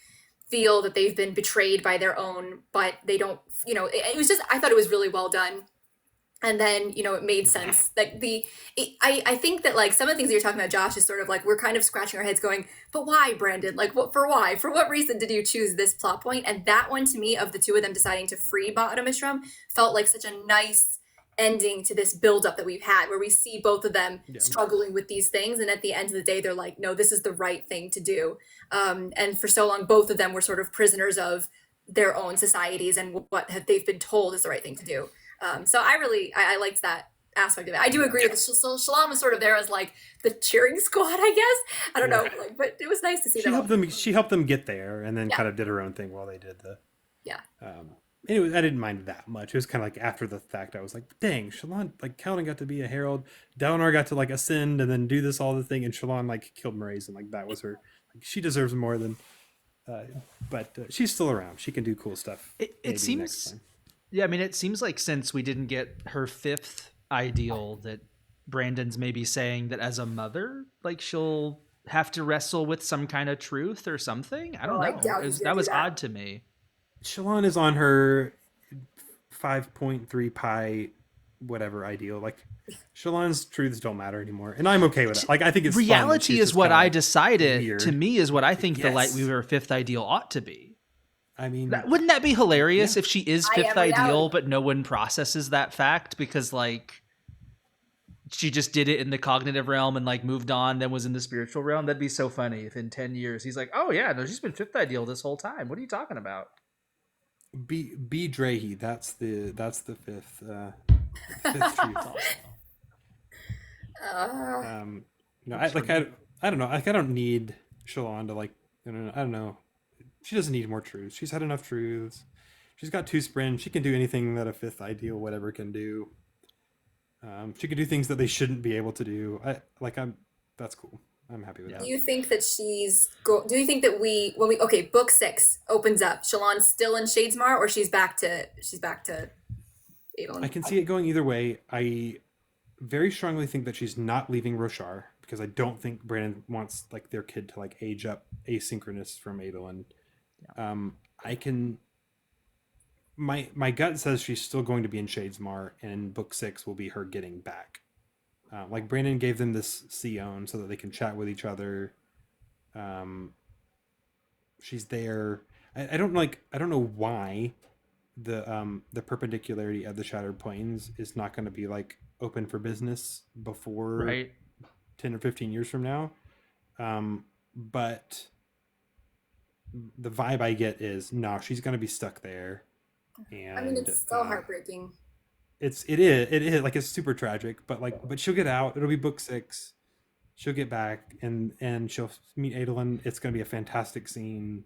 feel that they've been betrayed by their own, but they don't, it was just, I thought it was really well done. And then it made sense. Like I think that like some of the things that you're talking about, Josh, is sort of like we're kind of scratching our heads going, but why, Brandon? Like why? For what reason did you choose this plot point? And that one, to me, of the two of them deciding to free Ba'ada Mishram, felt like such a nice ending to this buildup that we've had, where we see both of them struggling with these things, and at the end of the day, they're like, no, this is the right thing to do. And for so long, both of them were sort of prisoners of their own societies and what they've been told is the right thing to do. So I liked that aspect of it. I do agree with Shallan was sort of there as like the cheering squad, I guess. I don't know, like, but it was nice to see them. She helped them get there, and then kind of did her own thing while they did the. Yeah. Anyway, I didn't mind that much. It was kind of like after the fact, I was like, dang, Shallan, like Kaladin got to be a herald, Dalinar got to like ascend and then do this all the thing, and Shallan like killed Mraize, and like that was her. Like, she deserves more than. But she's still around. She can do cool stuff. It seems. Next time. Yeah, I mean, it seems like since we didn't get her fifth ideal, that Brandon's maybe saying that as a mother, like she'll have to wrestle with some kind of truth or something. I don't know. That was odd to me. Shallan is on her 5.3 pi whatever ideal. Like Shallan's truths don't matter anymore, and I'm okay with it. Like I think it's reality is what I decided. Weird. To me, is what I think the Lightweaver fifth ideal ought to be. I mean, wouldn't that be hilarious if she is fifth ideal, but no one processes that fact because like she just did it in the cognitive realm and like moved on, then was in the spiritual realm? That'd be so funny if in 10 years he's like, oh yeah, no, she's been fifth ideal this whole time. What are you talking about? B Drahe, that's the fifth truth. No, I don't know. Like I don't need Shallan to like. I don't know. She doesn't need more truths. She's had enough truths. She's got 2 sprints. She can do anything that a fifth ideal whatever can do. She could do things that they shouldn't be able to do. That's cool. I'm happy with Yeah. Do that. you think that do you think that when we okay, book 6 opens up, Shalon's still in Shadesmar, or she's back to I Avon? can see it going either way. I very strongly think that she's not leaving Roshar because I don't think Brandon wants like their kid to like age up asynchronous from Adolin. I can my gut says she's still going to be in Shadesmar, and book 6 will be her getting back. Like Brandon gave them this Sion so that they can chat with each other. Um, she's there. I don't know why the perpendicularity of the Shattered Plains is not going to be like open for business before Right. 10 or 15 years from now. But the vibe I get is no, she's going to be stuck there, I mean, and it's so heartbreaking. it is like it's super tragic, but she'll get out. It'll be book 6. She'll get back and she'll meet Adolin. It's going to be a fantastic scene.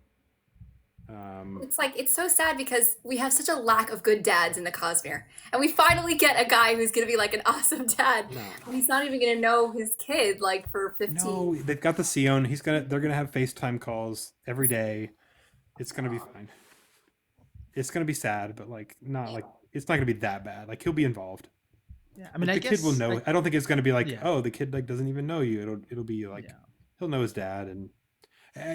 It's like it's so sad because we have such a lack of good dads in the Cosmere, and we finally get a guy who's gonna be like an awesome dad, No, and he's not even gonna know his kid like for 15. no, they've got the Sion. They're gonna have FaceTime calls every day. It's gonna be fine. It's gonna be sad, but like not like it's not gonna be that bad. Like he'll be involved. Yeah. I mean, Like I the kid will guess know. I don't think it's gonna be like, yeah. oh, the kid like doesn't even know you. It'll be like Yeah. he'll know his dad, and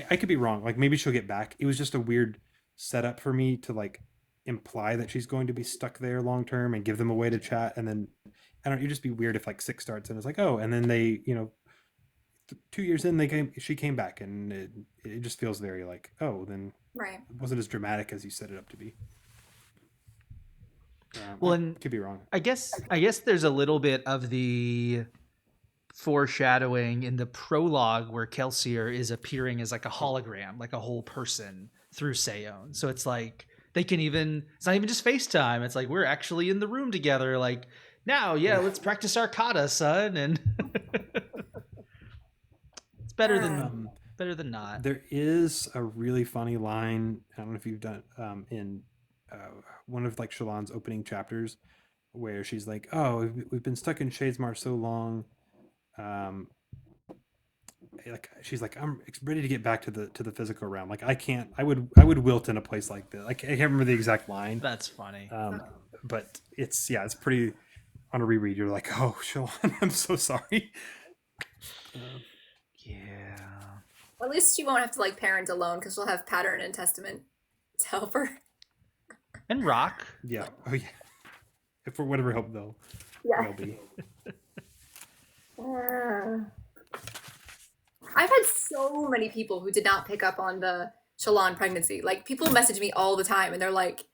I could be wrong. Like maybe she'll get back. It was just a weird setup for me to like imply that she's going to be stuck there long term and give them a way to chat, and then I don't. It'd just be weird if like 6 starts and it's like, oh, and then they 2 years in she came back, and it just feels very like, oh, then Right. it wasn't as dramatic as you set it up to be. Well, I and could be wrong. I guess there's a little bit of the foreshadowing in the prologue where Kelsier is appearing as like a hologram, like a whole person through Seon. So it's like it's not even just FaceTime. It's like we're actually in the room together. Like now, yeah, let's practice Arcata, son. And it's better than not. There is a really funny line. I don't know if you've done in one of like Shalon's opening chapters, where she's like, "Oh, we've been stuck in Shadesmar so long." Like she's like, "I'm ready to get back to the physical realm. Like I can't. I would wilt in a place like this. Like I can't remember the exact line. That's funny. But it's pretty. On a reread, you're like, "Oh, Shalon, I'm so sorry." Yeah. At least she won't have to like parent alone because she'll have Pattern and Testament to help her. And Rock. Yeah. Oh yeah. For whatever help they'll be. I've had so many people who did not pick up on the Shalon pregnancy. Like people message me all the time and they're like,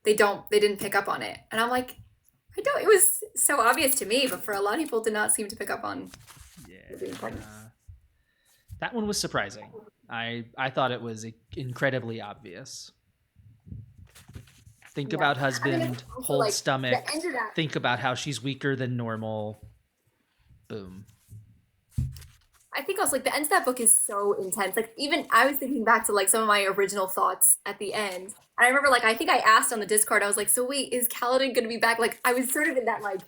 they didn't pick up on it. And I'm like, I don't, it was so obvious to me, but for a lot of people did not seem to pick up on being pregnant. That one was surprising. I thought it was incredibly obvious. Think about husband, hold like, stomach. the end of that- Think about how she's weaker than normal. Boom. I think also like the end of that book is so intense. Like even I was thinking back to like some of my original thoughts at the end. And I remember like I think I asked on the Discord, I was like, so wait, is Kaladin gonna be back? Like I was sort of in that like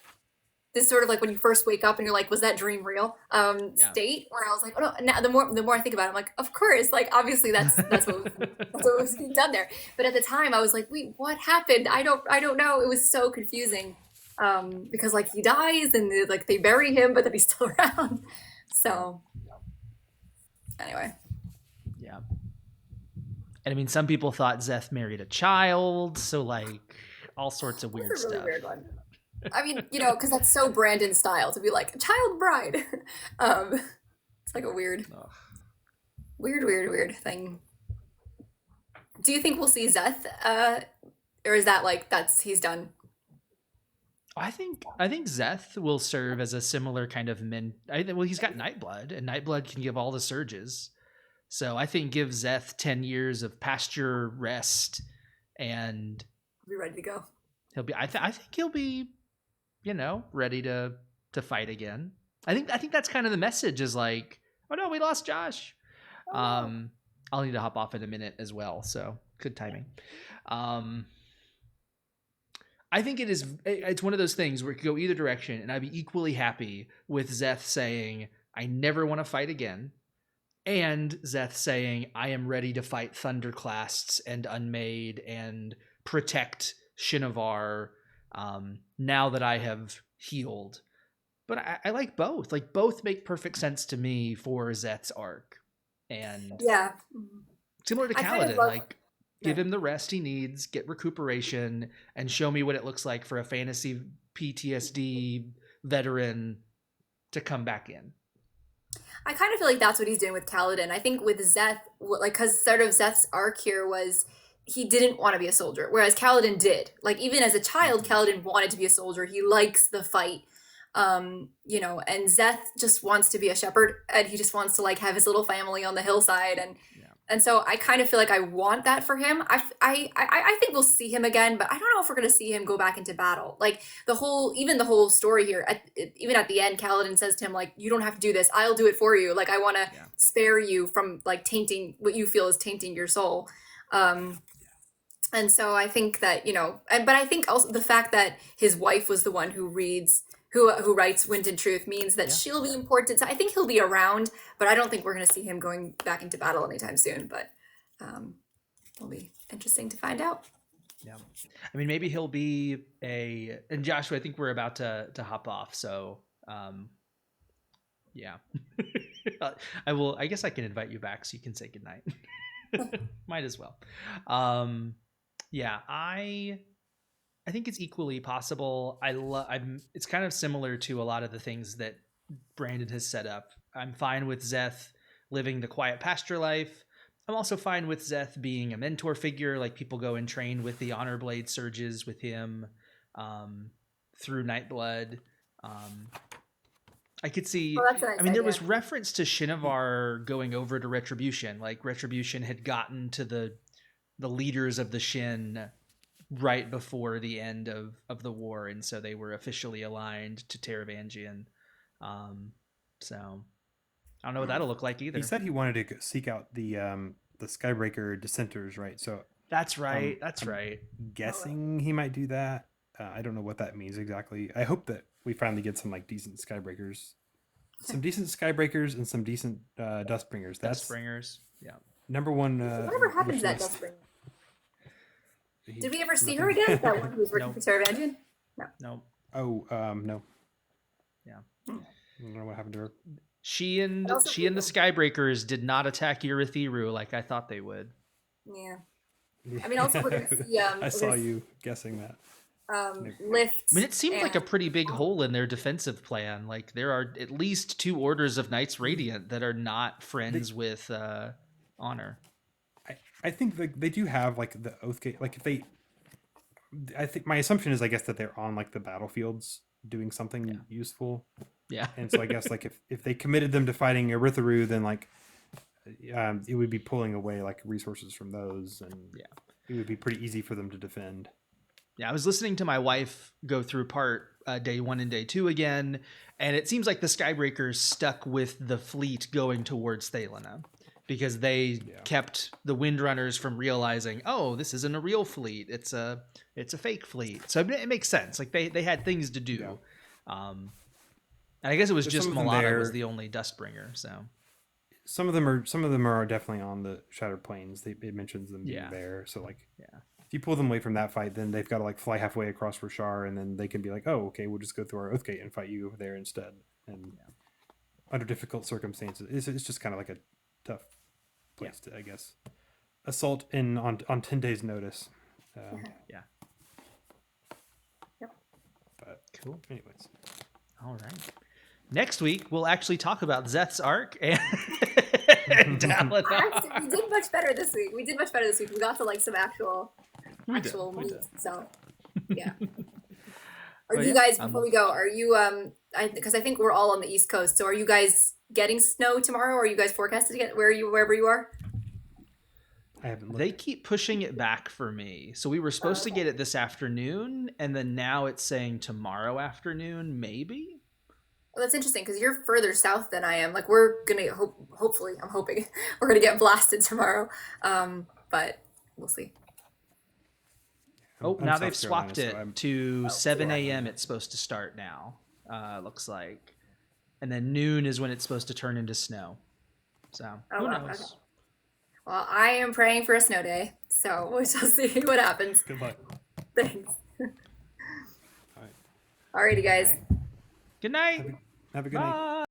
this sort of like when you first wake up and you're like, was that dream real? State where I was like, oh no. Now the more I think about it, I'm like, of course, like obviously that's what was being done there. But at the time I was like, wait, what happened? I don't know. It was so confusing. Because like he dies and like they bury him, but then he's still around. So anyway. Yeah. And I mean, some people thought Zeth married a child, so like all sorts of weird That's a really stuff. weird one. I mean, because that's so Brandon style to be like child bride. It's like a weird thing. Do you think we'll see Zeth? Or is that like he's done? I think Zeth will serve as a similar kind of well, he's got Nightblood, and Nightblood can give all the surges. So I think give Zeth 10 years of pasture rest, and Be ready to go. he'll be. I think he'll be, ready to fight again. I think that's kind of the message. Is like, oh no, we lost Josh. I'll need to hop off in a minute as well. So good timing. I think it's one of those things where it could go either direction, and I'd be equally happy with Zeth saying, I never want to fight again, and Zeth saying, I am ready to fight Thunderclasts and Unmade and protect Shinovar now that I have healed. But I like both. Like, both make perfect sense to me for Zeth's arc. And Yeah. similar to I kind of Kaladin, love- like, give him the rest he needs, get recuperation, and show me what it looks like for a fantasy PTSD veteran to come back in. I kind of feel like that's what he's doing with Kaladin. I think with Zeth, like, because sort of Zeth's arc here was he didn't want to be a soldier, whereas Kaladin did. Like, even as a child, Kaladin wanted to be a soldier. He likes the fight, you know. And Zeth just wants to be a shepherd, and he just wants to like have his little family on the hillside, and so I kind of feel like I want that for him. I think we'll see him again, but I don't know if we're gonna see him go back into battle. Like the whole story here, even at the end, Kaladin says to him like, "You don't have to do this. I'll do it for you. Like I want to spare you from like tainting what you feel is tainting your soul." And so I think that, you know, but I think also the fact that his wife was the one who writes Wind and Truth means that she'll be important. So I think he'll be around, but I don't think we're going to see him going back into battle anytime soon. But it'll be interesting to find out. Yeah, I mean, maybe he'll be and Joshua, I think we're about to hop off. So yeah, I guess I can invite you back so you can say goodnight. Might as well. Yeah, I think it's equally possible. It's kind of similar to a lot of the things that Brandon has set up. I'm fine with Zeth living the quiet pasture life. I'm also fine with Zeth being a mentor figure. Like people go and train with the Honor Blade surges with him through Nightblood. I could see. Well, that's a nice I mean, there idea. was reference to Shinovar going over to Retribution. Like Retribution had gotten to the leaders of the Shin right before the end of the war, and so they were officially aligned to Taravangian. So I don't know what that'll look like either. He said he wanted to seek out the Skybreaker dissenters, right? So That's right. I'm right. guessing he might do that. I don't know what that means exactly. I hope that we finally get some like decent Skybreakers, and some decent Dustbringers. That's Dustbringers. Yeah. number one. Whatever happened to that wish list. Dustbringer? Did we ever see her again? That one who was working No. for Taravangian? No. Oh, no. Yeah. I don't know what happened to her. She and also the Skybreakers did not attack Urithiru like I thought they would. Yeah. I mean, also we're gonna see. I saw you guessing that. Lift. I mean, it seemed like a and- pretty big hole in their defensive plan. Like there are at least 2 orders of Knights Radiant that are not friends with Honor. I think like they do have like the Oathgate. Like if they, I think my assumption is I guess that they're on like the battlefields doing something useful. Yeah. And so I guess like if they committed them to fighting Eritharu, then like it would be pulling away like resources from those, and it would be pretty easy for them to defend. Yeah, I was listening to my wife go through part day 1 and day 2 again, and it seems like the Skybreakers stuck with the fleet going towards Thalena because they kept the Windrunners from realizing, oh, this isn't a real fleet; it's a fake fleet. So it makes sense. Like they had things to do. And I guess it was There's just some of them Milana there. was the only Dustbringer. So Some of them are definitely on the Shattered Plains. It mentions them being there. So like if you pull them away from that fight, then they've got to like fly halfway across Rashar, and then they can be like, oh, okay, we'll just go through our Oathgate and fight you over there instead. And under difficult circumstances, it's just kind of like a tough place to, I guess, assault on 10 days notice. yeah, But cool. anyways, All right. Next week we'll actually talk about Zeth's arc and Dalinar. Actually, we did much better this week. We got to like some actual We did. meat. So yeah. Are But you yeah, guys, before we go, are you because I think we're all on the East Coast, so are you guys getting snow tomorrow, or are you guys forecasted to get wherever you are? I haven't looked. They keep pushing it back for me. So we were supposed to get it this afternoon, and then now it's saying tomorrow afternoon, maybe? Well, that's interesting because you're further south than I am. Like we're gonna hopefully, I'm hoping we're gonna get blasted tomorrow, but we'll see. Oh, I'm now South they've swapped Carolina, it so I'm- to 7 a.m. It's supposed to start now. Looks like, and then noon is when it's supposed to turn into snow. So Oh, who wow, knows? okay. Well, I am praying for a snow day, so we shall see what happens. Good luck. Thanks. All right. Alrighty, guys. Good night. Have a good night. Bye.